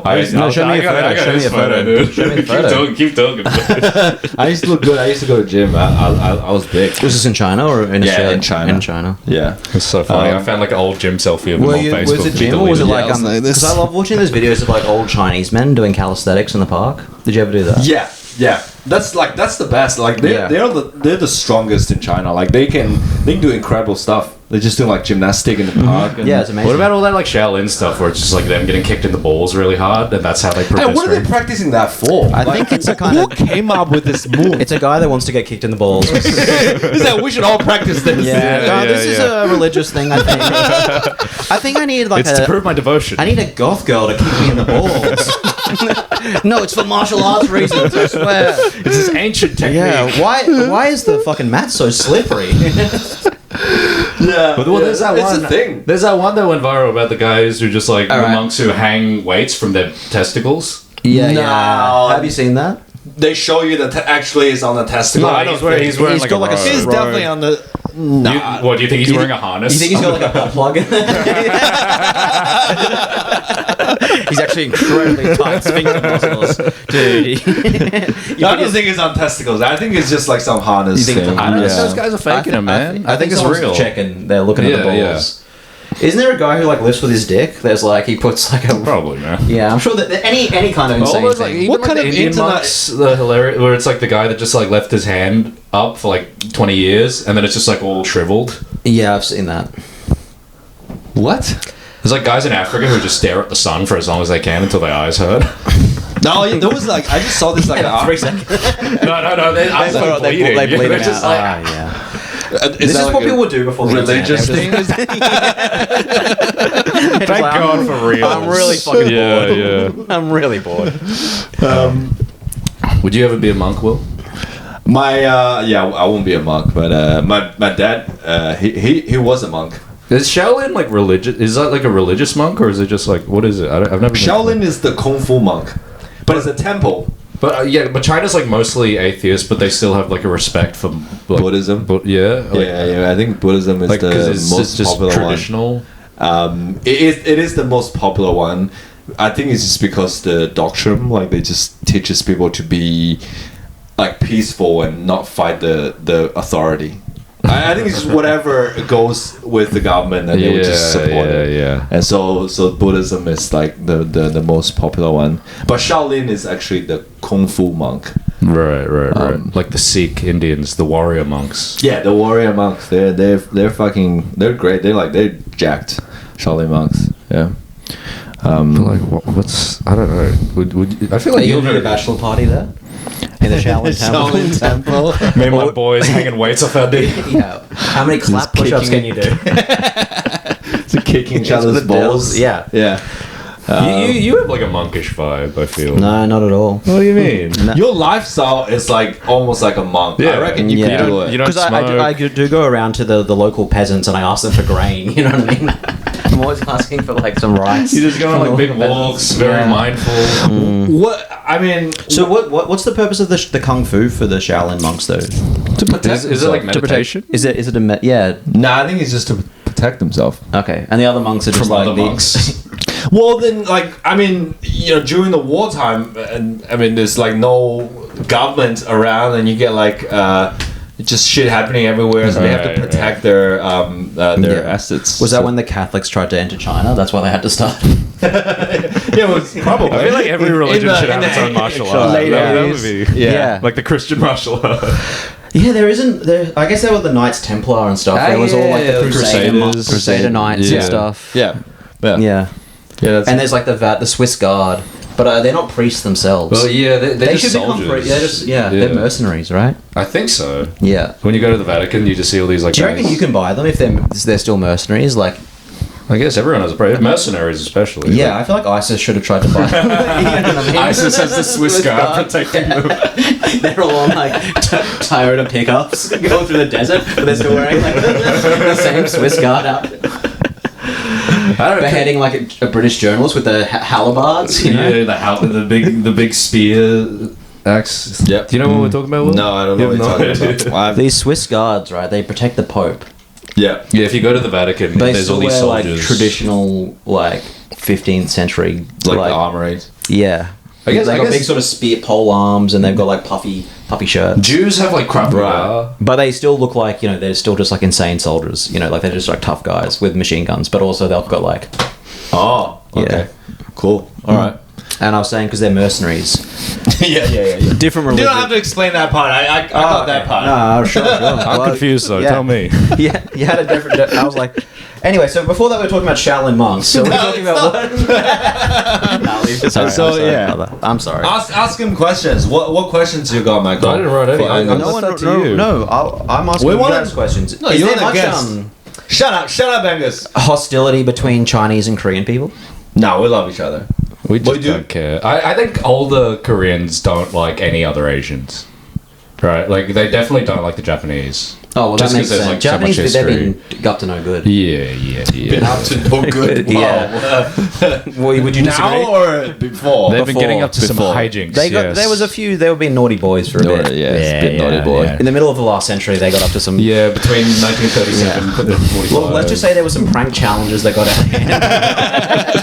show me a photo, show me a photo.
Dude.
Show me the photo.
Keep talking.
I used to look good. I used to go to gym. I was big.
Was this in China or in
Yeah,
Australia?
in China.
In China.
Yeah.
It's so funny. I found like an old gym selfie of him
Were
on
you,
Facebook.
was it
and
gym or was it
deleted
like
I was like this.
because I love watching those videos of like old Chinese men doing calisthenics in the park. Did you ever do that?
Yeah. That's the best. Like they're the strongest in China. Like they can do incredible stuff. They just do like gymnastic in the park. And
Yeah, it's amazing.
What about all that like Shaolin stuff where it's just like them getting kicked in the balls really hard and that's how they
Hey,
progress?
what are they practicing that for?
I think it's a kind
who
of
came up with this move?
it's a guy that wants to get kicked in the balls.
Is that we should all practice this?
This is a religious thing. I think. I think I need like
It's to prove my devotion.
I need a goth girl to kick me in the balls. No, it's for martial arts reasons. I swear.
It's this ancient technique.
Yeah. Why is the fucking mat so slippery?
Yeah.
But well, there's that
it's
one.
a thing.
There's that one that went viral about the guys who just like the
Alright.
monks who hang weights from their testicles.
Yeah.
No.
Have you seen that?
They show you that actually is on the testicle.
No, I know he's wearing
He's
like
got
a
like a
robe.
He's
Robe.
definitely on the. Nah.
What do you think he's wearing a harness?
You think he's got like a butt plug in there? He's actually incredibly tight sphincter muscles, dude.
I don't think it's on testicles. I think it's just like some harness.
You think it's
thing.
a harness?
Those guys are faking it, man.
I think it's
someone's
real. Checking, they're looking at the
Yeah,
balls. Isn't there a guy who like lifts with his dick? There's like he puts like a
Probably, man.
yeah. I'm sure that any kind of
All
insane
those, like,
thing.
even,
What
like,
kind
the
of
Indian
internet-
monks, the hilarious, where it's like the guy that just like left his hand up for like 20 years and then it's just like all shriveled.
Yeah, I've seen that.
What?
There's like guys in Africa who just stare at the sun for as long as they can until their eyes hurt.
No, there was like I just saw this like
3 seconds.
no, their eyes are
they
bleeding.
bleed
They're
out.
just like,
yeah.
Is
This is what people would do before the
religious
internet.
thing?
Thank
God for real.
I'm really fucking bored.
Yeah.
I'm really bored.
Would you ever be a monk, Will?
My I won't be a monk, but my dad he was a monk.
Is Shaolin like religious? Is that like a religious monk or is it just like what is it? I've never.
Shaolin is the kung fu monk, but it's a temple.
But but China's like mostly atheist, but they still have like a respect for like,
Buddhism.
Yeah, like,
Yeah, I think Buddhism is
like because
the
it's
most
just
popular
traditional.
one. It is the most popular one. I think it's just because the doctrine, like they just teaches people to be like peaceful and not fight the authority. I think it's just whatever goes with the government and they would just support it.
Yeah.
And so Buddhism is like the most popular one. But Shaolin is actually the kung fu monk.
Right. Like the Sikh Indians, the warrior monks.
Yeah, the warrior monks. They're great. They're jacked. Shaolin monks. Yeah.
But like, what's I don't know. Would I feel like
Are you
you'll
gonna do a bachelor party there? In the Shaolin
Shaolin
temple?
me and my boys hanging weights off our dick.
Yeah. How many clap push-ups can you do?
To kicking each other's
the
balls.
dills, yeah.
Yeah.
You have like a monkish vibe. I feel.
No, not at all.
What do you mean?
Your lifestyle is like almost like a monk.
Yeah.
I reckon you
Yeah.
could do it.
You don't
Because I do go around to the local peasants and I ask them for grain. You know what I mean? I'm always asking for like some rice.
You just go on
from
like
the
big
local
walks,
peasants.
very
Yeah.
mindful.
What I mean,
So what's the purpose of the kung fu for the Shaolin monks though?
to protect
Is it like
himself.
meditation?
Is it yeah?
Nah, I think it's just to protect himself.
Okay, and the other monks are just
From
like
other monks.
Well, then, like, I mean, you know, during the wartime, and I mean, there's like no government around, and you get like just shit happening everywhere, so they have to
Right,
protect their
Yeah.
assets.
Was that
So-
when the Catholics tried to enter China? That's why they had to start
Yeah, well, probably.
I feel like every religion should have its own martial art.
later
That would
days.
be
Yeah.
like the Christian martial art.
Yeah, there isn't. I guess there were the Knights Templar and stuff. There was all like the
Crusaders.
Crusader Knights
Yeah.
and stuff.
Yeah. Yeah.
Yeah.
That's
And there's like the Swiss Guard, but they're not priests themselves.
Well, yeah, they're
they
just
should become
soldiers.
they're mercenaries, right?
I think so.
Yeah.
When you go to the Vatican, you just see all these like.
Do you reckon
guys-
you can buy them if they're still mercenaries? Like,
I guess everyone has a price. Mercenaries, especially.
yeah, I feel like ISIS should have tried to buy them. You know what I mean?
ISIS has the Swiss guard protecting them.
They're all on like Toyota pickups going through the desert, but they're still wearing like the same Swiss Guard outfit. Beheading like a British journalist with the halabards. You know?
Yeah, the big spear axe.
Yep.
Do you know what we're talking about? Will?
No, I don't know what
You
you're
have
talking
no
about.
idea.
I've-
These Swiss guards, right? They protect the Pope.
Yeah.
Yeah, if you go to the Vatican,
They
there's
still
all these
wear like
soldiers.
traditional, like 15th century,
Like the armories.
yeah.
I guess-
they
I
got
guess-
big sort of spear pole arms, and they've got like puffy shirts.
Jews have like crap
Right.
But they still look like, they're still just like insane soldiers. Like they're just like tough guys with machine guns. But also they've got like,
Oh. Okay. Cool. All right.
and I was saying because they're mercenaries.
Yeah.
Different
You
religion.
don't have to explain that part. I got that part.
No, sure.
I'm confused though.
yeah.
Tell me.
Yeah, you had a different. I was like, anyway. So before that, we were talking about Shaolin monks. So we're talking about what? No, leave it. Sorry,
So,
I'm sorry,
yeah.
brother. I'm sorry.
Ask him questions. What questions you got, Michael?
I didn't write any.
For
I-
Angus?
no one- left that to you.
No. I'm asking
We
you
wanna-
guys questions.
No,
Is
you're
there
the
much
guest. Shut up, Angus.
hostility between Chinese and Korean people?
No, we love each other.
We just
do-
don't care. I think older Koreans don't like any other Asians. Right? Like, they definitely don't like the Japanese.
Oh, well,
Just
that makes
'cause there's,
sense.
like, so much
Japanese, they've
history.
been up to no good.
Yeah.
Up to no good.
Yeah. Would you disagree?
Now or before?
They've been getting up to some
Before.
hijinks.
They got.
yes.
There was a few. They were being naughty boys for a bit.
it's been naughty boy.
yeah.
In the middle of the last century, they got up to some.
Yeah, between 1937 and 45.
Well, let's just say there were some prank challenges that got out of hand.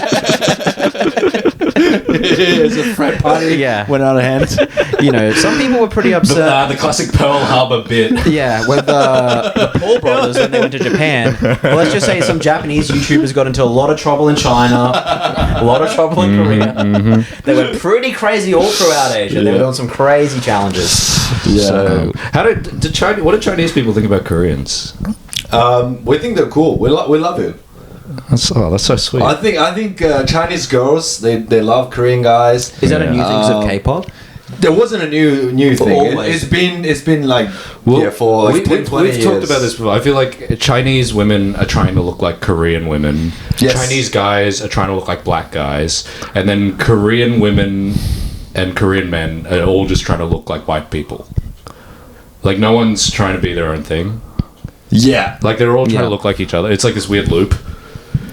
It's a frat party.
Yeah.
Went out of hand.
Some people were pretty upset.
the classic Pearl Harbor bit.
Yeah, with the Paul brothers when they went to Japan. Well, let's just say some Japanese YouTubers got into a lot of trouble in China, a lot of trouble in Korea. They went pretty crazy all throughout Asia. They were doing some crazy challenges.
Yeah.
So, what did Chinese people think about Koreans?
We think they're cool. We love it.
That's so sweet.
I think Chinese girls they love Korean guys.
Is that a new thing of K-pop?
There wasn't a new thing.
Always.
It's been like for like 10, 20
we've
years.
talked about this before. I feel like Chinese women are trying to look like Korean women.
Yes.
Chinese guys are trying to look like black guys, and then Korean women and Korean men are all just trying to look like white people. Like no one's trying to be their own thing.
Yeah.
Like they're all trying
Yeah.
to look like each other. It's like this weird loop.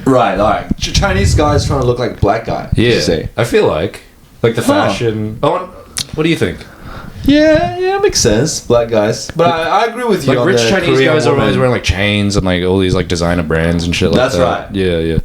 Right. Like Chinese guys trying to look like black guy.
Yeah,
You say.
I feel like the fashion. Oh, what do you think?
Yeah, makes sense. Black guys, but I agree with you.
Like
on
rich
the
Chinese
Korean
guys are
woman.
always wearing like chains and like all these like designer brands and shit like
That's
that.
right.
Yeah.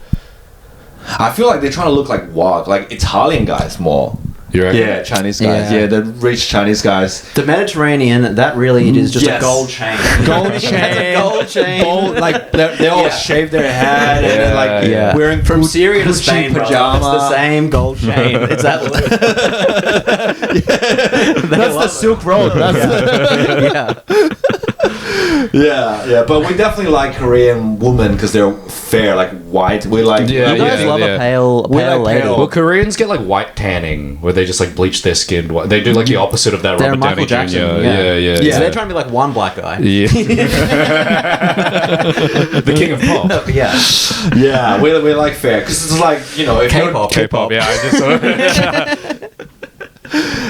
I feel like they're trying to look like like Italian guys more.
You reckon?
Yeah, Chinese guys.
Yeah.
Yeah, the rich Chinese guys.
The Mediterranean, that really is just
Yes.
a gold chain.
Gold
It's
chain.
a gold chain.
Bold, like they all
Yeah.
shave their head and then, like
Yeah.
wearing
From
Gucci
Syria to Spain, brother.
pajama.
It's the same gold chain. It's that.
That's the Silk Road. Yeah. But we definitely like Korean women because they're fair, like white. We like.
Yeah,
You guys love a pale
We like
lady.
pale.
Well, Koreans get like white tanning, where they just like bleach their skin. They do like the opposite of that
They're
Robert
Michael
Downey
Jackson.
Jr.
Yeah.
So they're trying to be like one black guy.
Yeah. The king of pop.
Yeah.
Yeah, we like fair because it's like if you're-
K-pop.
K-pop. Yeah, I just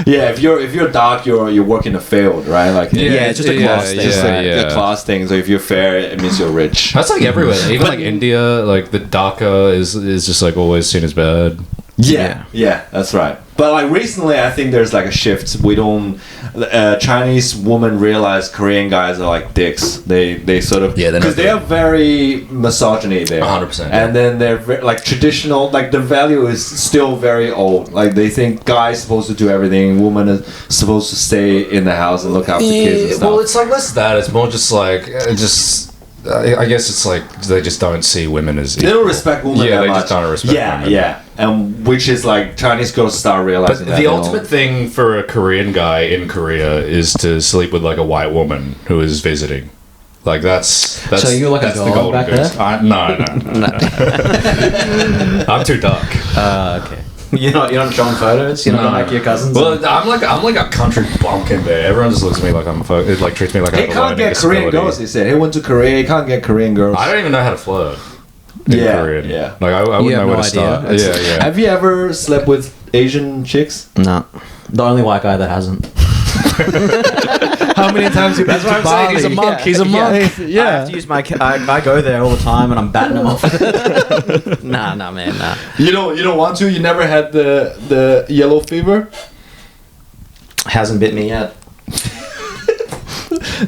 Yeah, if you're dark, you work in a field, right? Like
it's just a class thing.
Just like
yeah.
a class thing. So if you're fair, it means you're rich.
That's like everywhere. Even like India, like the DACA is just like always seen as bad.
Yeah, that's right. But like recently, I think there's like a shift. We don't. Chinese women realize Korean guys are like dicks. They sort of
Yeah, they're not
because they are very misogyny there.
100%,
And then they're like traditional. Like the value is still very old. Like they think guys supposed to do everything. Woman is supposed to stay in the house and look after kids and stuff.
Well, it's like less that. It's more just like I guess it's like they just don't see women as.
They don't respect women
Yeah,
that
they
much.
just don't respect women.
Yeah. And which is like Chinese girls start realizing
But
that.
the
they
ultimate
don't-
thing for a Korean guy in Korea is to sleep with like a white woman who is visiting. Like that's
So you're like a
that's the
god
golden
back
goose.
there?
No. I'm too dark.
Okay. You're not showing photos. You're not
No.
like your cousins.
Well, I'm like a country bumpkin bear. Everyone just looks at me like I'm it like treats me like I
He
have a
can't
learning
get Korean
disability.
girls, he said. He went to Korea, he can't get Korean girls.
I don't even know how to flirt. In
Yeah,
Korean.
yeah.
Like I wouldn't
You have
know where
no
to start.
idea.
Yeah.
Have you ever slept with Asian chicks?
no, the only white guy that hasn't.
How many times have you been to Bali?
He's a monk. He's a monk.
I have to use my. I go there all the time, and I'm batting them off. Nah, man, nah.
You don't want to? You never had the yellow fever?
Hasn't bit me yet.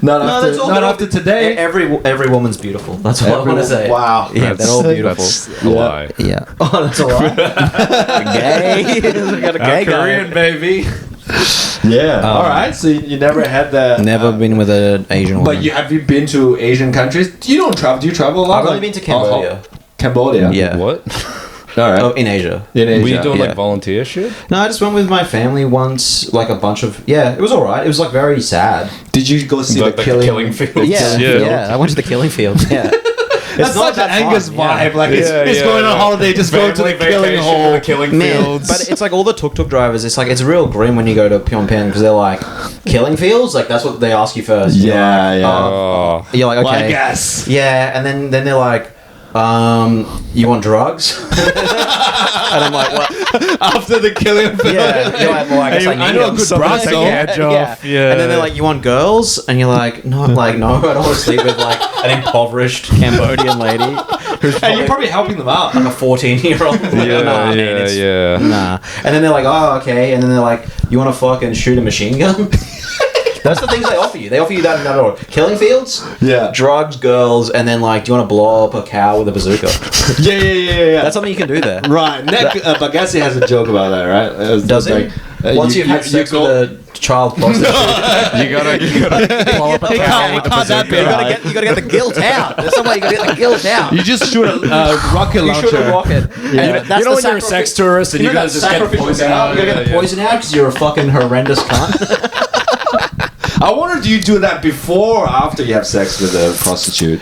Not
that's all
not
good.
after today.
Every woman's beautiful. That's all I want to say.
Wow.
Yeah, they're all beautiful.
That's a lie.
Yeah. Oh, that's a lie. Gay. We got a gay guy.
Korean baby.
Yeah. All right. So you never had that.
Never been with an Asian woman.
But have you been to Asian countries? You don't travel. Do you travel a lot?
I've only been to Cambodia.
Cambodia.
Yeah.
What?
All right.
Oh, in Asia.
In Asia.
Were you doing
yeah.
like volunteer shit?
No, I just went with my family once. Like a bunch of. Yeah, it was all right. It was like very sad.
Did you go see
Like
the
the
killing?
killing fields.
Yeah. I went to the killing fields. Yeah.
That's such an Angus vibe. Like it's going on holiday, just go to the killing hole.
The killing
Man,
fields.
but it's like all the tuk-tuk drivers. It's like it's real grim when you go to Phnom Penh because they're like killing fields. Like that's what they ask you first. You're
Yeah,
like,
yeah.
Oh.
You're like, okay,
Well, I guess.
yeah, and then they're like, you want drugs? And I'm like, what?
After the killing field.
Yeah, you're like, well, I guess I need
know a
them.
good
Someone
brothel.
take the edge off. Yeah.
And then they're like, you want girls? And you're like, no, no, I don't want to sleep with like an impoverished Cambodian lady who's
And you're probably helping them out.
like a 14-year-old.
Yeah.
Nah. And then they're like, oh, okay. And then they're like, you want to fucking shoot a machine gun? That's the things they offer you. They offer you that in that order. Killing fields,
Yeah.
drugs, girls, and then like, do you want to blow up a cow with a bazooka?
Yeah.
That's something you can do there.
Right. Nick Bagassi has a joke about that, right? It's
Does
like,
it? Once you've had sex with a child prostitute,
You gotta blow up a
He
cow
can't-
with
he
a
can't that
bazooka.
bit
you gotta get the guilt out. There's some way you gotta get the guilt out.
You just shoot a rocket
You
launcher.
shoot a rocket.
Yeah.
And that's
You know
the
when you're a sex tourist and you
know
gotta
that
just get
sacrificial
poison
cow?
out?
You gotta get the poison out because you're a fucking horrendous cunt.
I wonder, do you do that before or after you have sex with a prostitute?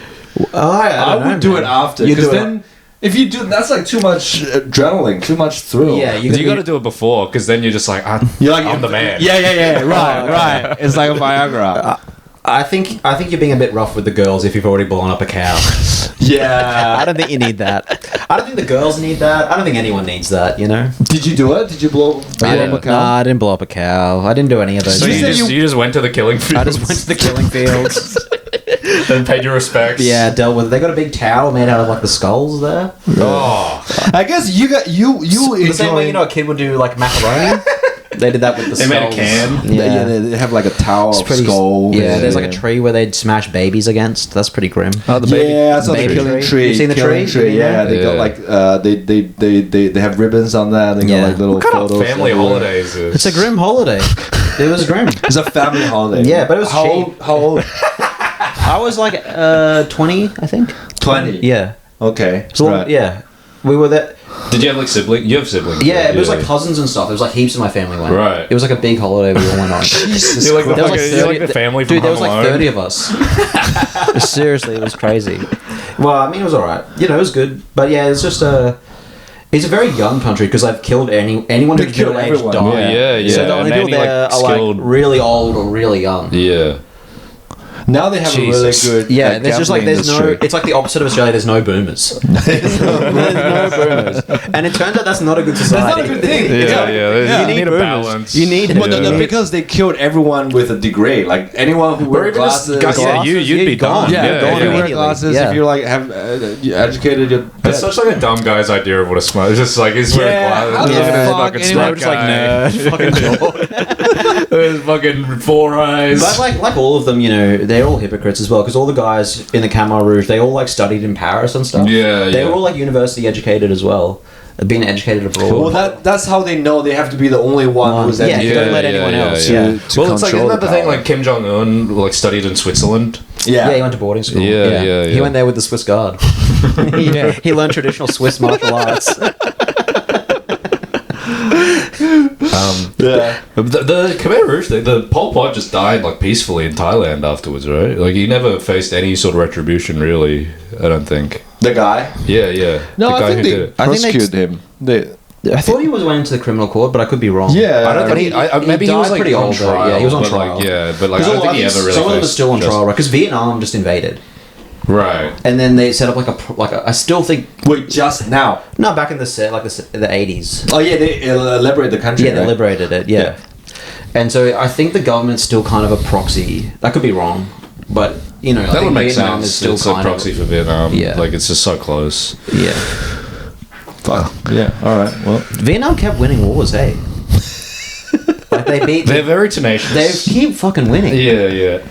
I would do it after.
You
Because
do it-
then, if you do, that's like too much adrenaline, too much thrill.
Yeah,
You gotta do it before, because then you're just like,
You're like,
I'm the man.
Yeah. Right,
okay.
right. It's like a Viagra.
I think you're being a bit rough with the girls if you've already blown up a cow. I
Yeah.
don't think you need that. I don't think the girls need that. I don't think anyone needs that. You know.
Did you do it? Did you blow up a cow?
Nah, I didn't blow up a cow. I didn't do any of those.
So you
things.
just went to the killing fields.
I just went to the killing fields.
and paid your respects.
Yeah, dealt with it. They got a big tower made out of like the skulls there.
Oh.
I guess you
The same way, you know, a kid would do like macaroni. They did that with the
They
skulls.
made a can?
Yeah.
they have like a tower
It's
of
pretty
skull.
Yeah, there's like a tree where they'd smash babies against. That's pretty grim.
Oh, the baby.
Yeah, I saw the
baby
killing
tree.
tree.
You seen the
Killing
tree?
Yeah, they got
Yeah.
like they have ribbons on that. They
Yeah.
got like little
What kind of
photos.
family
everywhere.
holidays is
It's a grim holiday. It was grim.
It's a family holiday.
Yeah, but it was
how
cheap.
old? How old?
I was like 20, I think.
20.
Yeah.
Okay.
So
right.
yeah, we were there.
Did you have like siblings? You have siblings.
Yeah, it was
right?
like cousins and stuff. It was like heaps of my family went.
Right.
It was like a big holiday we all went on.
Jesus
You're like the,
There was
fucking, you're like the family from
Dude, there was
Home
like
Alone.
30 of us. Seriously, it was crazy. Well, I mean, it was alright. You know, it was good. But yeah, it's just it's a very young country because they've killed anyone
They
who's
killed
middle aged
everyone.
died.
Yeah.
So the only
And
people
any,
there
like,
are
skilled-
like really old or really young.
Yeah.
Now they have
Jesus.
a really good.
Yeah, there's just like
gambling
there's
industry.
no. It's like the opposite of Australia. There's no boomers. There's no boomers, and it turns out that's not a good society.
That's not a good thing.
Yeah.
You need
need a
boomers.
balance.
You need.
Well, no,
Yeah.
because they killed everyone with a degree. Like anyone who
Or
wears
even just
glasses.
guys- yeah, you'd be
gone.
gone.
Yeah,
Yeah,
if you
yeah.
wear
Immediately.
glasses,
Yeah.
if you're like have you educated, you're
It's
dead.
such like a dumb guy's idea of what a smart. It's just like he's wearing
Yeah, how
glasses.
the
Look at this
fuck
fucking
anyone
smart
just like
guy.
nerd, fucking dork.
His fucking 4 eyes.
But like all of them, you know, they're all hypocrites as well because all the guys in the Khmer Rouge, they all like studied in Paris and stuff.
Yeah,
they
yeah.
were all like university educated as well, being educated abroad.
Well, that's how they know they have to be the only one who's
Yeah,
educated.
you don't let anyone else.
To
Yeah.
control
Well, it's like, isn't
the
that the thing?
power.
Like Kim Jong Un like studied in Switzerland.
Yeah, he went to boarding school.
Yeah.
He went there with the Swiss Guard. He learned traditional Swiss martial arts.
The Khmer Rouge, the Pol Pot just died like peacefully in Thailand afterwards, right? Like he never faced any sort of retribution, really. I don't think.
The guy?
Yeah.
No,
the
I
guy
think
who
they
did it.
prosecuted him.
I thought he was went into the criminal court, but I could be wrong.
Yeah,
I don't think maybe he
died
was like
pretty
on
old.
trial.
Yeah, he was on
but,
trial.
Like, but I don't think he ever really.
Some of them are
faced
still on
justice.
trial, right? Because Vietnam just invaded,
Right.
and then they set up like a. I still think
Wait, just now?
no, back in the 80s.
Oh yeah, they liberated the country.
Yeah, they
right?
liberated it. Yeah. And so I think the government's still kind of a proxy. I could be wrong, but I
That
think
would make
Vietnam
sense.
is still
It's a
kind
proxy
of
for Vietnam.
Yeah.
Like it's just so close.
yeah.
Fuck. Yeah. All right. Well.
Vietnam kept winning wars, hey. Like
They're very tenacious.
They keep fucking winning.
Yeah.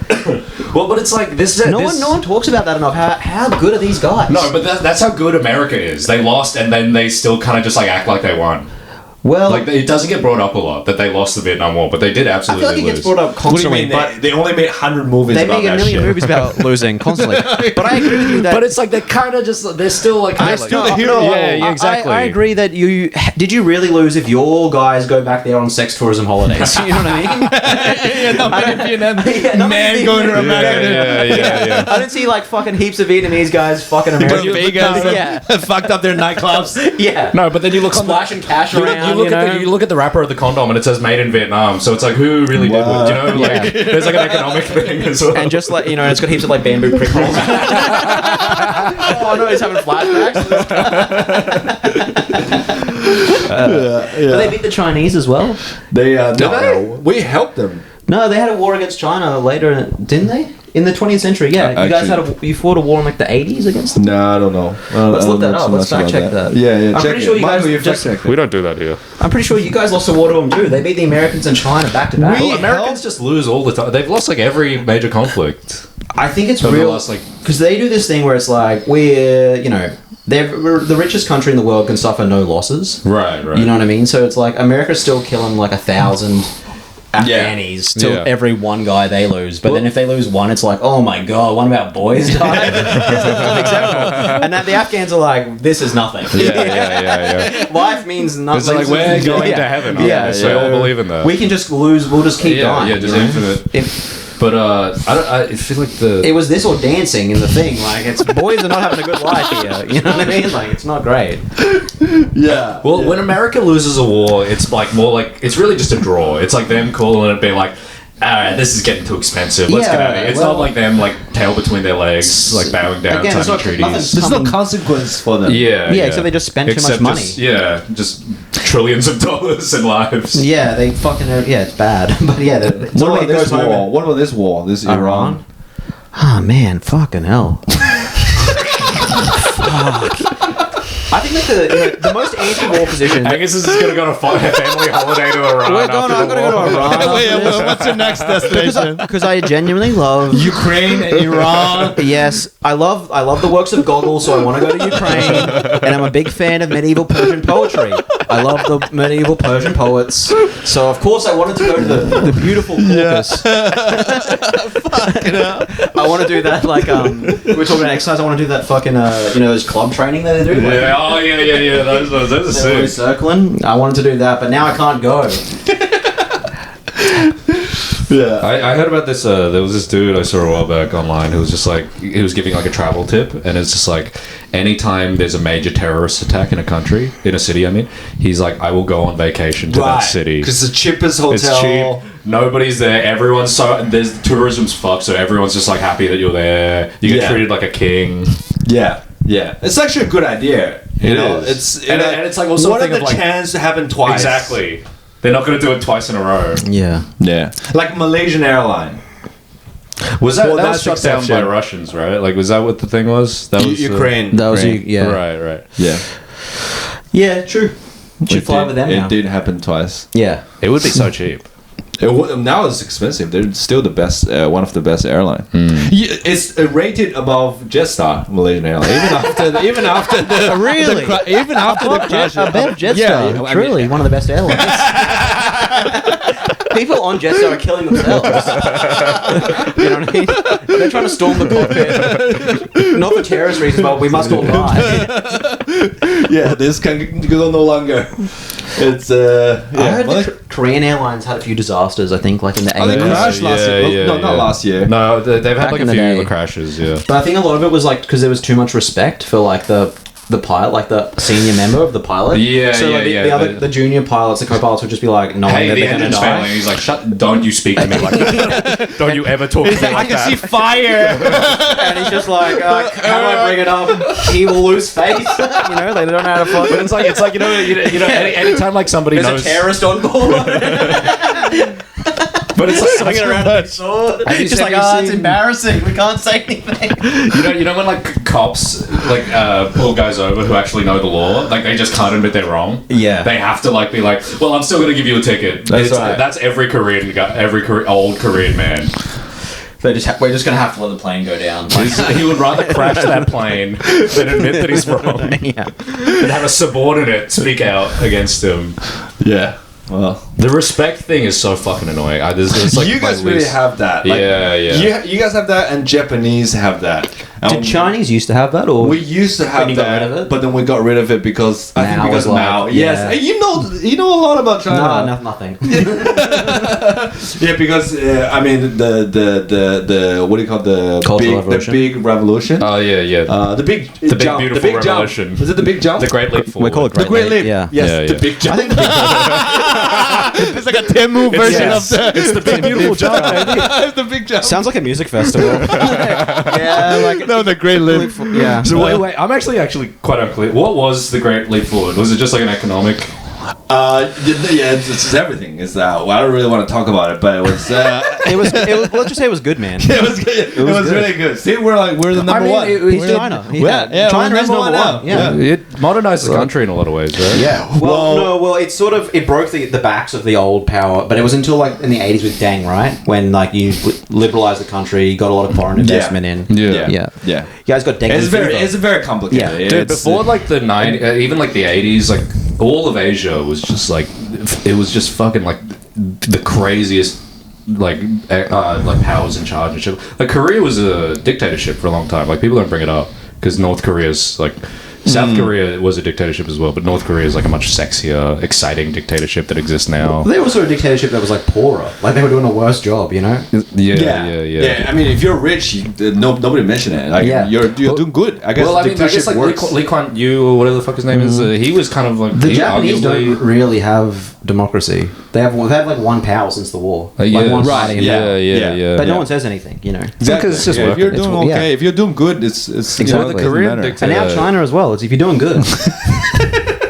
Well, but it's like this.
No one talks about that enough. How good are these guys?
No, but that's how good America is. They lost, and then they still kind of just like act like they won.
Well,
Like it doesn't get brought up a lot that they lost the Vietnam War, but they did
I
absolutely
feel like it
lose.
gets brought up
What do you
constantly.
mean?
But
They only made 100 movies
they
about
make a
that
million
shit.
movies about losing constantly. But I agree with you that.
But it's like they're kind of just they're still like
They're still the hero.
Yeah, exactly.
I agree that you did you really lose if your guys go back there on sex tourism holidays? You know what I mean?
Yeah, not many Vietnam
not
men
many
going to
Vietnam-
America.
Yeah.
I don't see like fucking heaps of Vietnamese guys fucking
Go
American.
to Vegas.
Yeah.
Fucked up their nightclubs.
Yeah.
No, but then you look on
Splashing cash
you
around.
you look at the wrapper of the condom and it says made in Vietnam, so it's like who really did what? Do you know? Like,
Yeah.
there's like an economic thing as well.
And just like it's got heaps of like bamboo prick holes. Oh no, he's having flashbacks. But they beat the Chinese as well.
They
Did they?
we helped them.
No, they had a war against China later, didn't they? In the 20th century, yeah. You guys you fought a war in like the 80s against them.
No, I don't know.
Let's look that up. Let's fact check that.
Yeah.
I'm
check
pretty
it.
sure you
Michael,
guys
you
just-
fact check
We
it.
don't do that here.
I'm pretty sure you guys lost a war to them too. They beat the Americans and China back to back.
We-
Well, Americans just lose all the time. They've lost like every major conflict.
I think it's
Over the
real
last, like-
because they do this thing where it's like we're the richest country in the world can suffer no losses.
Right.
You know what I mean? So it's like America's still killing like 1,000 Afghanis to
Yeah.
every one guy they lose. But then if they lose one, it's like, oh my god, one of our boys died. And then the Afghans are like, this is nothing.
Yeah.
Life means nothing.
It's like we're going to heaven.
Yeah,
So we all believe in that.
We can just lose. We'll just keep
Yeah,
dying.
yeah, just
you know?
infinite. But I feel like
It was this or dancing in the thing. Like, it's boys are not having a good life here. You know what I mean? Like, it's not great.
Yeah.
Well, when America loses a war, it's like more like it's really just a draw. It's like them calling it, being like, "All right, this is getting too expensive. Let's get out of here." It's
well-
not like them like tail between their legs, like bowing down,
Again, it's
signing
not-
treaties.
nothing's-
There's no
coming-
consequence for them.
Yeah,
except they just spend too much money.
Just trillions of dollars in lives.
Yeah, they fucking it's bad. But yeah,
What about this war? What about this war? This Iran?
Iran? Oh man, fucking hell. I think that the most anti-war position.
Angus is just gonna go on a family holiday to Iran.
We're going. I'm gonna go to Iran.
What's your next destination?
Because I genuinely love
Ukraine, Iran.
Yes, I love the works of Gogol, so I want to go to Ukraine, and I'm a big fan of medieval Persian poetry. I love the medieval Persian poets, so of course I wanted to go to the beautiful Caucasus. I want to do that like we were talking about exercise. I want to do that fucking those club training that they do. Like,
Yeah, oh yeah. Those are
they're
sick.
circling. I wanted to do that, but now I can't go.
Yeah.
I heard about this. There was this dude I saw a while back online who was just like he was giving like a travel tip, and it's just like anytime there's a major terrorist attack in a country, in a city, I mean, he's like, I will go on vacation to that city.
Because the cheapest hotel.
It's cheap. Nobody's there. Everyone's there's tourism's fucked, so everyone's just like happy that you're there. You get
Yeah.
treated like a king.
Yeah. It's actually a good idea. You
It
know,
is.
it's
And it's like also
what are
think
the
of, like-
chance to happen twice?
Exactly. They're not going to do it twice in a row.
Yeah.
Yeah. Like Malaysian airline.
Was that
Well,
that was
that's
shut down by
exception.
Russians, right? Like, was that what the thing was? That was
Ukraine.
That was
Ukraine.
yeah.
Right.
Yeah.
Yeah, true. Should fly with them
It
now.
did happen twice.
Yeah.
It would be so cheap.
Now it's expensive. They're still the best, one of the best airline. It's rated above Jetstar, Malaysian airline. Even after the
Really?
even after the crash.
I bet Jetstar.
Yeah, I mean-
truly one of the best airlines. People on Jetstar are killing themselves. You know what I mean? They're trying to storm the cockpit. Not for terrorist reasons, but we must all die.
Yeah, this can go no longer. It's
I heard the Korean Airlines had a few disasters, I think, like in the 80s.
Oh, they crashed last year. No, not last year.
No, they've had
Back
like
in
a
the
few
day.
crashes. Yeah.
But I think a lot of it was like because there was too much respect for like the pilot, like the senior member of the pilot.
Yeah,
so like the junior pilots, the co-pilots would just be like, knowing
Hey,
that
the
they're going to
engine's
die.
failing. He's like, don't you speak to me like that. Don't you ever talk to me like that.
fire.
And he's just like, how do I bring it up? He will lose face. You know, they don't know how to fuck.
But it's like you know, anytime like somebody
There's
knows.
a terrorist on board.
But it's like
Swinging around with a sword.
Have you
Just like,
seen-
it's embarrassing. We can't say anything.
You know when like cops like pull guys over who actually know the law, like they just can't admit they're wrong.
Yeah.
They have to like be like, well, I'm still gonna give you a ticket.
That's right.
That's every Korean guy, old Korean man.
We're just going to have to let the plane go down.
He would rather crash that plane than admit that he's wrong.
Yeah.
And have a subordinate speak out against him.
Yeah. Well,
The respect thing is so fucking annoying. There's like
you guys
my
really
least-
have that. Like,
Yeah.
You guys have that, and Japanese have that.
Did Chinese used to have that, or
We used to have
When you got
that,
rid of it?
but then we got rid of it because I think
Mao
because
was like-
Mao.
yeah.
Yes, and you know a lot about China.
no, nothing.
Yeah, because I mean the what do you call the
Cultural
big
revolution?
the big revolution?
Oh yeah.
The big
The big
jump,
beautiful
the big
revolution.
Jump. Was it the big jump?
The Great Leap Forward.
We call it
The Great Leap.
Yeah.
Yes,
Yeah,
the
yeah.
big jump. It's like a Temu version
yes.
of the.
It's the big beautiful jump, baby.
It's the big jump.
Sounds like a music festival.
Yeah, like no, the Great Leap.
Yeah.
So wait, I'm actually quite unclear. What was the Great Leap Forward? Was it just like an economic?
Yeah, it's everything. It's well, I don't really want to talk about it, but it was.
It was. Let's just say it was good, man.
It was good. It was
good.
really good. See, we're the number
mean,
one.
He's
We're-
China.
we're
China is number one. Yeah.
It modernized the country in a lot of ways, right?
Yeah. Well, it sort of it broke the backs of the old power, but it was until like in the 80s with Deng, right? When like you liberalized the country, got a lot of foreign investment in.
Yeah.
Yeah.
Yeah.
You guys got Deng.
It's very complicated.
Yeah.
Dude,
It's-
before like the 90s, even like the 80s, like all of Asia was just like, it was just fucking like the craziest like powers in charge and shit. Like Korea was a dictatorship for a long time. Like people don't bring it up because North Korea's like South Korea was a dictatorship as well, but North Korea is like a much sexier, exciting dictatorship that exists now.
They were also a dictatorship that was like poorer. Like they were doing a worse job, you know?
Yeah.
I mean, if you're rich, nobody mention it. Like,
Yeah.
you're doing good. I guess
Well, I mean, I guess
dictatorship
like
works.
Lee Kuan Yew or whatever the fuck his name is, he was kind of like
The
he
Japanese
arguably-
don't really have democracy. They've had like one power since the war. Like
yeah,
one
right,
party in
yeah.
power.
yeah.
But no one says anything, you know?
Exactly.
it's just
If
working.
you're doing
It's-
okay,
yeah.
if you're doing good, it's
Exactly.
The Korean
And
dictator.
now China as well. It's if you're doing good.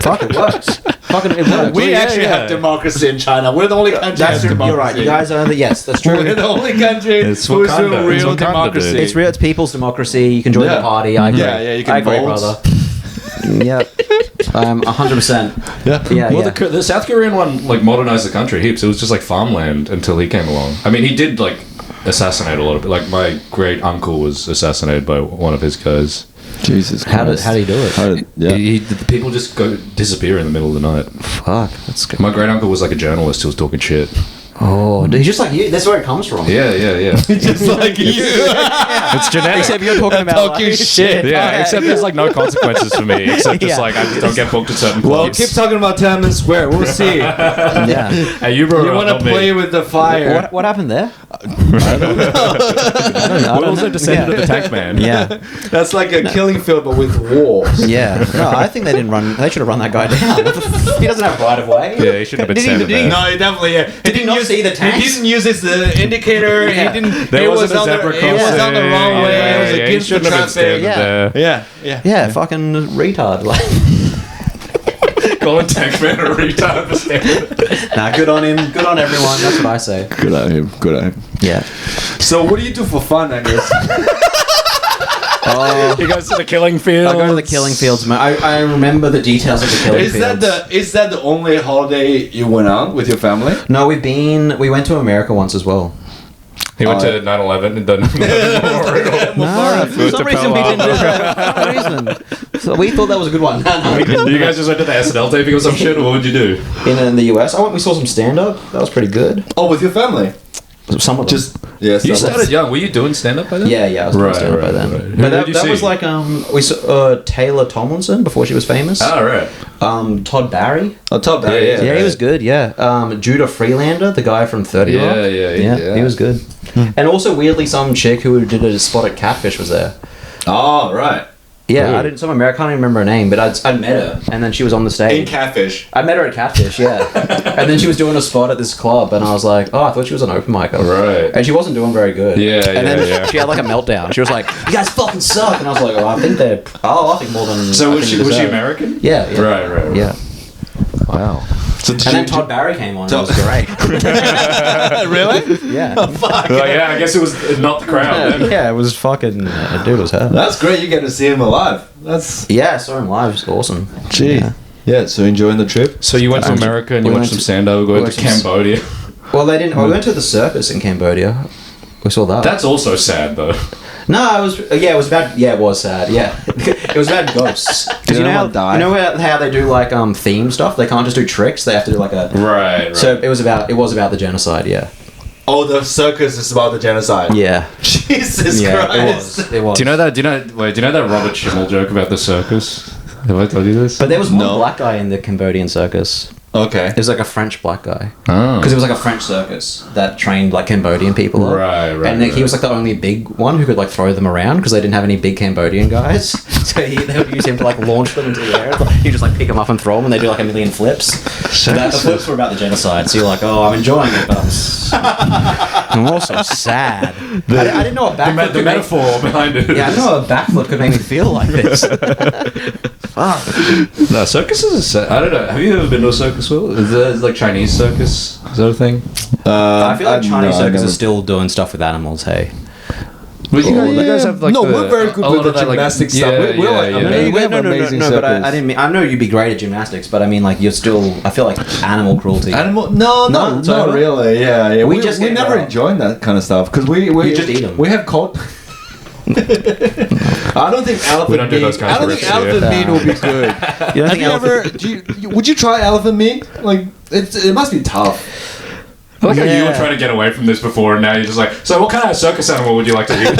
Fuck, it works. Fucking, it works.
We
yeah,
actually
yeah.
have democracy in China. We're the only country that has
That's
democracy.
you're right. You guys are the yes. That's true.
We're the only country
It's
who's
Wakanda.
doing
It's
real
Wakanda,
democracy.
dude.
It's real. It's people's democracy. You can join
Yeah.
the party. I agree.
Yeah, you can
I agree,
vote.
brother. Yeah, 100%.
Yeah.
Yeah,
Well,
yeah.
the South Korean one like modernized the country heaps. It was just like farmland until he came along. I mean, he did like assassinate a lot of it. Like my great uncle was assassinated by one of his guys.
Jesus
How did he do it?
The people just go disappear in the middle of the night.
Fuck, that's good.
My great uncle was like a journalist who was talking shit.
Oh, he's just like you. That's where it comes from.
Yeah.
Just like you.
It's genetic.
Except you're talking about
Talking shit.
Yeah, except there's like no consequences for me, except just
Yeah.
like I just don't get booked at certain
Well,
clubs.
keep talking about Tiananmen Square. We'll see.
Yeah.
Hey, you brought
You
it
want
up,
to
not
play
me.
with the fire.
What happened there?
We're also descendant of the tank man.
Yeah.
That's like a killing field, but with walls.
Yeah. No, I think they didn't run. They should have run that guy down. He doesn't have right of way.
Yeah, he shouldn't have been
Did he-
standing
did he-
there.
No, he definitely.
Did he not see the tanks?
He didn't use his indicator.
Yeah.
He didn't.
There
he
wasn't
was
a
on
zebra
the, He was on the wrong way.
Yeah,
it was
he
against the
shouldn't have been
traffic.
standing
Yeah.
there.
Yeah.
Yeah, fucking retard. Like,
Calling tank man a retard for standing there.
nah, good on him. Good on everyone. That's what I say.
Good on him. Good on him.
Yeah.
So, what do you do for fun, Angus?
Oh,
He goes to the killing field.
I go to the killing fields, man. I remember the details of the killing fields.
Is that the only holiday you went on with your family?
No, we went to America once as well.
He went to 9/11 and done Memorial.
No, for some reason we didn't do that. For some reason. So we thought that was a good one. No, we didn't.
You guys just went to the SNL taping or some shit, or what would you do?
In the US, we saw some stand-up. That was pretty good.
Oh, with your family?
Some of them.
Just yes.
You started young. Were you doing stand-up by then?
Yeah, I was doing stand-up by then.
Right.
But
Who
that
did you
was
see?
like we saw Taylor Tomlinson before she was famous.
Oh, right.
Todd Barry.
On top that,
Yeah,
Yeah, he was good. Yeah, Judah Freelander, the guy from 30 Rock.
Yeah.
He was good. And also weirdly, some chick who did a spot at Catfish was there.
Oh, right.
Yeah,
Ooh.
I can't even remember her name, but I met her, and then she was on the stage.
In Catfish.
I met her at Catfish, yeah. And then she was doing a spot at this club, and I was like, oh, I thought she was an open micer.
Right.
And she wasn't doing very good.
Yeah,
And then
yeah.
she had like a meltdown. She was like, you guys fucking suck. And I was like, I think more than.
So
I
was
think
she
you deserve.
American?
Yeah.
Right.
Yeah.
Wow.
So
And then Todd Barry came on, and it was great.
really?
Yeah.
Fuck.
I guess it was not the crowd then.
Yeah, it was fucking. Dude was her.
That's great. You get to see him alive. That's
Yeah, I saw him live. It was awesome.
gee.
Yeah.
Yeah. So enjoying the trip.
So you went to America and you
We
watched
went
some stand-up,
we
went
went
to
to
Cambodia.
Well, they didn't. We went to the circus in Cambodia. We saw that.
That's also sad though.
No, it was. Yeah, it was about. Yeah, it was sad. Yeah, it was about ghosts. 'Cause
Did
you know how
anyone die?
you know how they do like theme stuff. They can't just do tricks. They have to do like a.
Right.
So it was about the genocide. Yeah.
Oh, the circus is about the genocide.
Yeah.
Jesus
Yeah.
Christ.
It was.
Do you know that Robert Schimmel joke about the circus? Have I told you this?
But there was one
No.
black guy in the Cambodian circus.
Okay.
It was like a French black guy.
Oh.
Because it was like a French circus that trained like Cambodian people up.
Right,
And he was like the only big one who could like throw them around because they didn't have any big Cambodian guys. So they would use him to like launch them into the air. You just like pick them up and throw them, and they do like a million flips. So the flips were about the genocide. So you're like, oh, I'm enjoying it, but I'm also sad. I didn't know a backflip.
The metaphor behind it.
Yeah, I didn't know a backflip could make me feel like this. Fuck.
No, circuses are I don't know. Have you ever been to a circus, Will? Is there like Chinese circus? Is that a thing?
I feel like Chinese
no,
circus
never.
is still doing stuff with animals. Hey.
But you guys have like
no, we're very good with the
that, like,
gymnastics stuff.
yeah,
We're like
yeah,
amazing. We have amazing
But
circus.
I didn't mean. I know you'd be great at gymnastics, but I mean, like, you're still. I feel like animal cruelty.
Animal? No,
Not
not really. Yeah.
We
We
just
we
get
never
raw.
enjoyed that kind of stuff because we
just eat 'em.
We have cult. I don't think elephant
We don't do
meat.
those kinds
I don't
of
think
risks
elephant
here.
meat will be good.
You don't
Have
think
you ever? Would you try elephant meat? Like it must be tough.
I like how you were
Yeah.
trying to get away from this before, and now you're just like, so what kind of circus animal would you like to eat?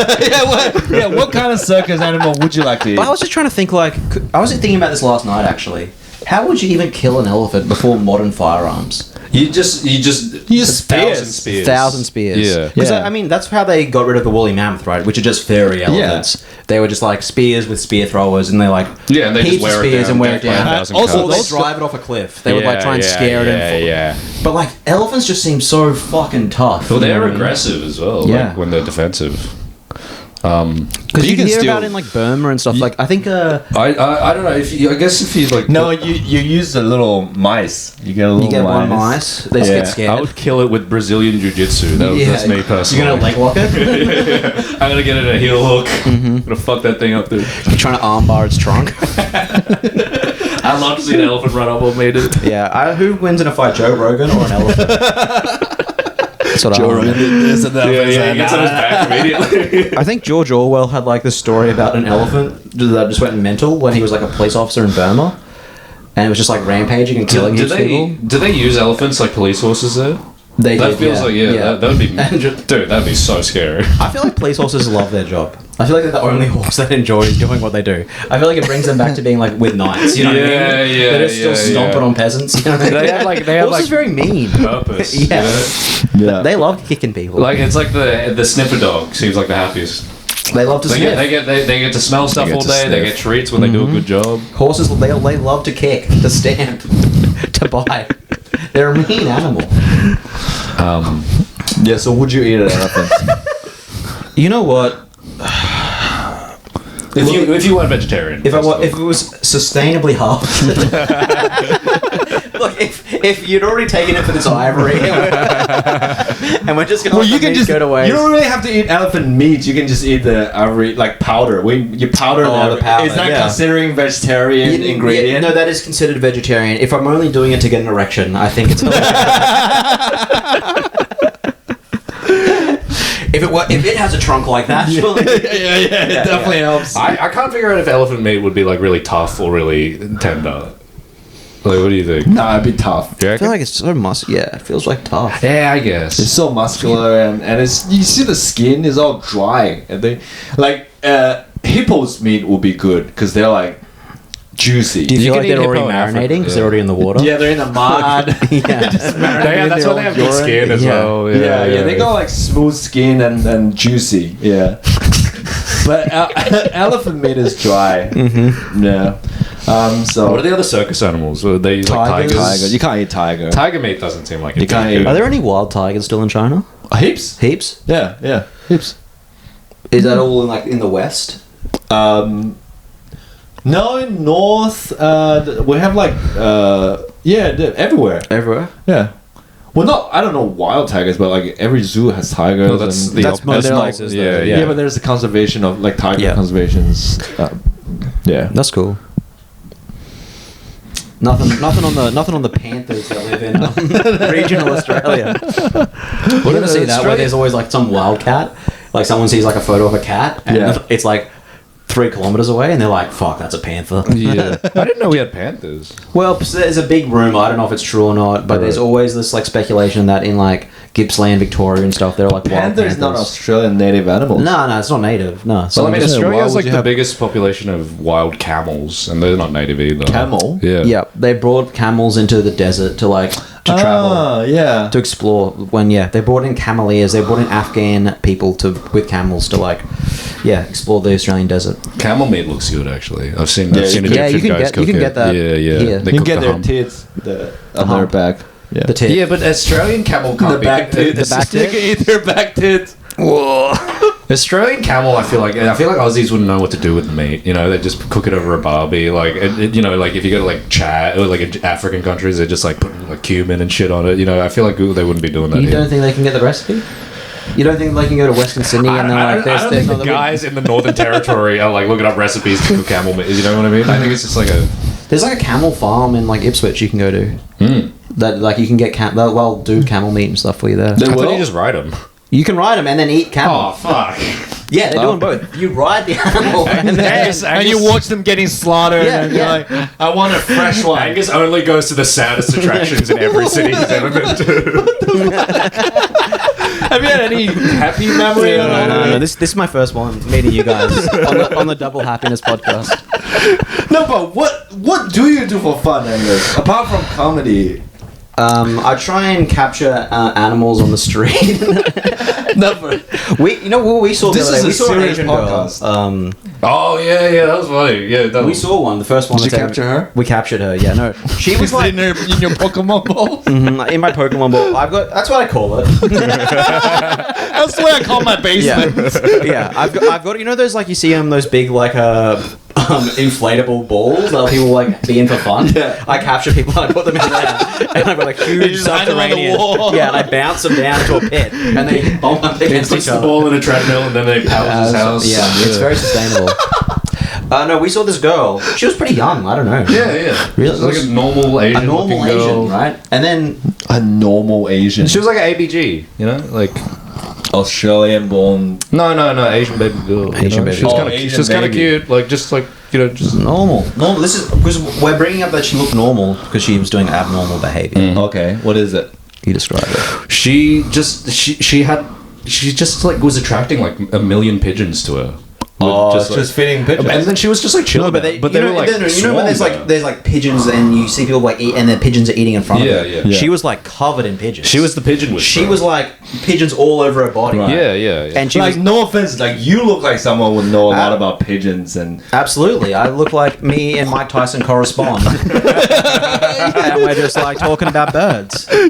What kind of circus animal would you like to eat?
But I was just trying to think, like, I was thinking about this last night, actually. How would you even kill an elephant before modern firearms?
You just
spears.
1,000 spears.
1,000 spears.
Yeah.
Because,
Yeah.
I mean, that's how they got rid of the woolly mammoth, right? Which are just furry elephants. They were just, like, spears with spear throwers, and they, like,
Yeah, and they just
heaps
wear
of
it
spears
down,
and wear it
death by
down.
1,000
Also,
Or they
those-
drive it off a cliff. They would, like, try and scare it in.
Yeah.
But, like, elephants just seem so fucking tough.
Well,
you know
they're
what I mean?
aggressive as well.
Yeah.
Like, when they're defensive.
Because you
can
hear
still-
about in, like, Burma and stuff. Like, I think,
I don't know. I guess if you like.
No, you use the little mice. You get a little
you get one mice, they just
Yeah.
get scared.
I would kill it with Brazilian jiu-jitsu. That's me personally.
You're gonna leg lock it?
I'm gonna get it a heel hook. I'm gonna fuck that thing up, dude.
You're trying to armbar its trunk?
I'd love to see an elephant run up on me, dude.
Yeah, who wins in a fight, Joe Rogan or an elephant? That's what I want.
He gets on his back immediately.
I think George Orwell had like this story about an elephant that just went mental when he was like a police officer in Burma, and it was just like rampaging and killing
do
heaps of people.
they use elephants like police horses there?
They
That
did,
feels like that would be
And
dude. That'd be so scary.
I feel like police horses love their job. I feel like they're the only horse that enjoys doing what they do. I feel like it brings them back to being like with knights. You know what I mean?
Yeah,
They're just still stomping on peasants. You know what I mean?
They have
horses
like
very mean.
purpose.
Yeah.
You know?
Yeah.
They love kicking people.
Like it's like the sniffer dog seems like the happiest.
They love to
They
sniff.
get to smell stuff
get
all
to
day. They
sniff.
get treats when they do a good job.
Horses, they love to kick, to stamp, to bite. They're a mean animal.
Yeah. So would you eat an elephant?
You know what?
If you weren't vegetarian,
If it was sustainably halved. Look, if you'd already taken it for this ivory, and we're just gonna
Well,
let
you
the
can
meat
just.
go to waste.
You don't really have to eat elephant meat. You can just eat the ivory like powder. You powder
Oh,
an
the
elephant.
powder,
Is that
yeah.
considering vegetarian
Yeah,
ingredient?
no, that is considered vegetarian. If I'm only doing it to get an erection, I think it's. if it has a trunk like that, surely.
It definitely helps.
I can't figure out if elephant meat would be like really tough or really tender. Like, what do you think?
Nah, it'd be tough.
Do you
I feel
reckon?
like it's so yeah, it feels like tough.
Yeah, I guess.
It's so muscular and it's you see the skin is all dry and they like hippo's meat will be good because they're like juicy.
Do you feel
can
like
eat
they're already
hippo in Africa,
marinating because
yeah.
they're already in the water?
Yeah, they're in the mud.
Yeah, that's why they have good skin as well.
Yeah, they got like smooth skin and juicy. Yeah, but elephant meat is dry. Mm-hmm. Yeah. So
What are the other circus animals? They use like
Tigers.
tigers.
You can't eat tiger.
Tiger meat doesn't seem like it.
You can't eat-
Are there any wild tigers still in China?
Heaps.
Heaps.
Yeah, heaps.
Is that all in the west?
No, in north, we have like they're everywhere.
Everywhere.
Yeah. Well, not I don't know wild tigers, but like every zoo has tigers.
No, that's
and
the
That's
opposite.
they're like-
yeah, but there's the conservation of like tiger
Yeah.
conservations. Yeah.
That's cool. Nothing on the panthers that live in regional Australia. You ever see that where there's always like some wild cat? Like someone sees like a photo of a cat and
Yeah.
it's like 3 kilometers away and they're like, "Fuck, that's a panther."
Yeah, I didn't know we had panthers.
Well, there's a big rumor. I don't know if it's true or not, but there's always this like speculation that in like Gippsland, Victoria, and stuff, they're like wild
Panther is not
panthers.
Australian native animal.
No, it's not native. No, so
Well, I mean,
just saying,
Australia
why
has
would
like
you
the
have-
biggest population of wild camels, and they're not native either.
Camel?
Yeah.
yeah, they brought camels into the desert to travel.
Yeah.
To explore they brought in cameleers, they brought in Afghan people with camels to explore the Australian desert.
Camel meat looks good, actually. I've seen
Yeah,
Egyptian
yeah, you can
guys
get- you
cook
can
it.
get that
Yeah,
here.
They
You can
cook
get
the
their
hump.
tits on their
hump.
back. Yeah.
The tip.
Yeah, but Australian camel can't
The
be.
back tits.
the back
You
tits?
can eat their back tits.
Australian camel, I feel like Aussies wouldn't know what to do with the meat. You know, they just cook it over a barbie. Like, you know, like if you go to like Chad or like in African countries, they just like put like cumin and shit on it. You know, I feel like they wouldn't be doing that.
You
here.
don't think they can get the recipe? You don't think they can go to Western Sydney and they're like,
I don't
there's
think
not
the guys in the Northern Territory are like looking up recipes to cook camel meat. You know what I mean? I think it's just like a.
There's like a camel farm in like Ipswich you can go to. That like you can get they'll do camel meat and stuff for you there.
I thought
will?
you just ride them.
You can ride them and then eat camel.
Oh fuck!
Yeah, they're doing both. You ride the animal and then
And you watch them getting slaughtered,
Yeah,
and you're
yeah.
like, I want a fresh one.
Angus only goes to the saddest attractions in every city he's ever been to.
Have you had any happy memory?
No, this is my first one meeting you guys on the Double Happiness podcast.
No, but what do you do for fun, Angus? Apart from comedy?
I try and capture animals on the street.
No, but
we saw
This
the other
is
day?
a
We saw an
serious
Asian
podcast.
girl.
Oh yeah, that was funny. Yeah, that
We
was.
saw one. The first one.
Did you
that's ever-
capture her?
We captured her. Yeah, no, she was like
in your Pokemon ball.
in my Pokemon ball. That's what I call it.
That's what I call my basement.
Yeah, I've got you know those like you see those big like inflatable balls that people like be in for fun.
Yeah.
I capture people and I put them in there, and I've got like huge
just hide them on the
subterranean.
wall.
Yeah, and I bounce them down to a pit, and they bump up
He
against
puts
each
the
other.
ball in a treadmill and then they power his house.
Yeah, it's very sustainable. No, we saw this girl. She was pretty young. I don't know.
Yeah.
Really?
She's like a normal Asian
A normal
looking girl.
Asian, right? And then
A normal Asian.
She was like an ABG, you know, like
Australian born.
no, Asian baby girl. you
Asian
know?
baby
She was
girl.
kind of,
Asian
she was kind of
baby.
cute, like just like just.
normal. This is because we're bringing up that she looked normal because she was doing abnormal behavior.
Okay, what is it?
You describe it.
She just like was attracting like a million pigeons to her.
Just feeding pigeons.
And then she was just like chilling.
No,
but they were like
you know when there's like pigeons and you see people like eat and the pigeons are eating in front
Yeah,
of her.
yeah.
She was like covered in pigeons.
She was the pigeon whisperer.
She was like pigeons all over her body.
Right.
Yeah.
And she
like,
was
no offense, like you look like someone would know a lot about pigeons and.
absolutely. I look like me and Mike Tyson correspond, and we're just like talking about birds.
I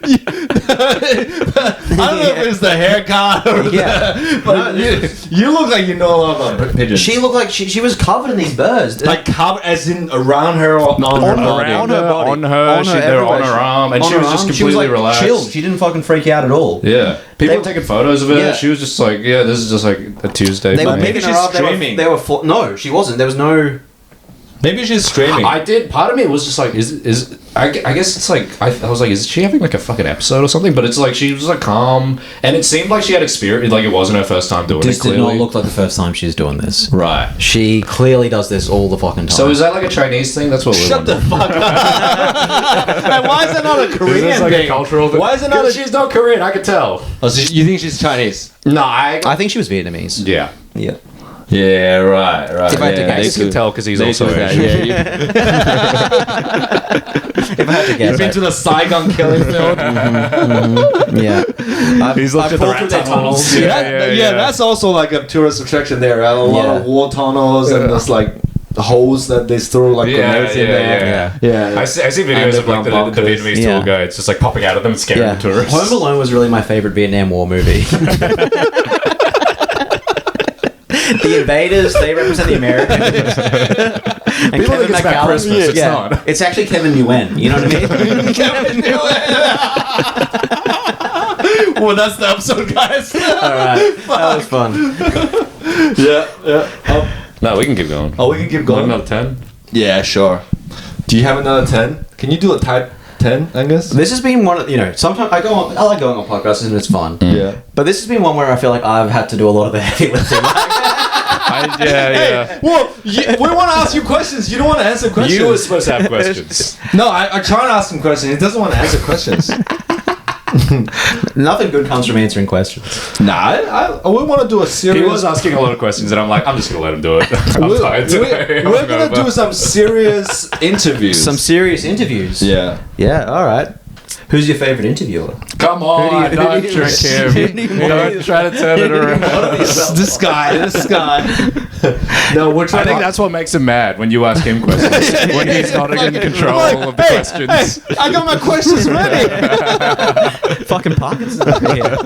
don't know if it's the haircut or but you look like you know a lot about pigeons.
She looked like she was covered in these birds.
like covered as in around her or on her body.
on her body.
on her, they were on her arm, and
On
she
her
was just
arm.
completely
like,
relaxed.
chilled. She didn't fucking freak out at all.
Yeah, people
They-
were taking photos of her.
Yeah.
She was just like, this is just like a Tuesday.
They
for
were
me.
picking her
she's
up.
streaming.
They were no, she wasn't. There was no.
Maybe she's streaming.
I did. Part of me was just like, I guess it's like I was like, is she having like a fucking episode or something? But it's like she was like calm, and it seemed like she had experience. Like it wasn't her first time doing
This
it.
did
Clearly,
not look like the first time she's doing this.
Right.
She clearly does this all the fucking time.
So is that like a Chinese thing? That's what we're
Shut the
wondering.
fuck up. Man, why is that not a
Is
Korean
this like
thing?
a cultural thing?
Why is it not a...
She's not Korean. I could tell.
Oh, so you think she's Chinese?
No, I
think she was Vietnamese.
yeah.
Yeah.
Yeah, right.
If I had to
yeah,
guess,
You can tell because he's also
do that,
Asian.
yeah.
If I had to guess,
You've been to the Saigon killing field?
yeah.
He's looked at the
walked
rat
through their
tunnels.
Yeah, that's also like a tourist attraction there. A lot of war tunnels and there's like holes that they throw like grenades in there. Yeah.
I see videos of like the Vietnamese
Yeah.
tour guides just like popping out of them and scaring
Yeah.
the tourists.
Home Alone was really my favorite Vietnam War movie. The invaders, they represent the Americans. And
People think it's about Christmas, it's not.
It's actually Kevin Nguyen, you know what I mean?
Kevin Well, that's the episode, guys.
Alright, that was fun.
Yeah.
No, we can keep going.
Oh, we can keep going.
Another 10?
Yeah, sure. Do you have another 10? Can you do a type 10, Angus?
This has been one of, sometimes I like going on podcasts and it's fun.
Yeah.
But this has been one where I feel like I've had to do a lot of the heavy lifting.
Well, we want to ask you questions. You don't want to answer questions.
You were supposed to have questions.
No, I try to ask him questions. He doesn't want to answer questions.
Nothing good comes from answering questions.
Nah, we want to do a serious...
He was asking a lot of questions, and I'm like, I'm just going to let him do it. I'm tired today.
We're going to do some serious interviews.
Some serious intervieus.
Yeah.
Yeah, alright. Who's your favourite interviewer?
Come on, don't trick him. Don't try to turn it around.
This guy. No, we're trying
I think that's what makes him mad when you ask him questions. When he's not in control of the questions.
Hey, I got my questions ready.
Fucking Parkinson's over here.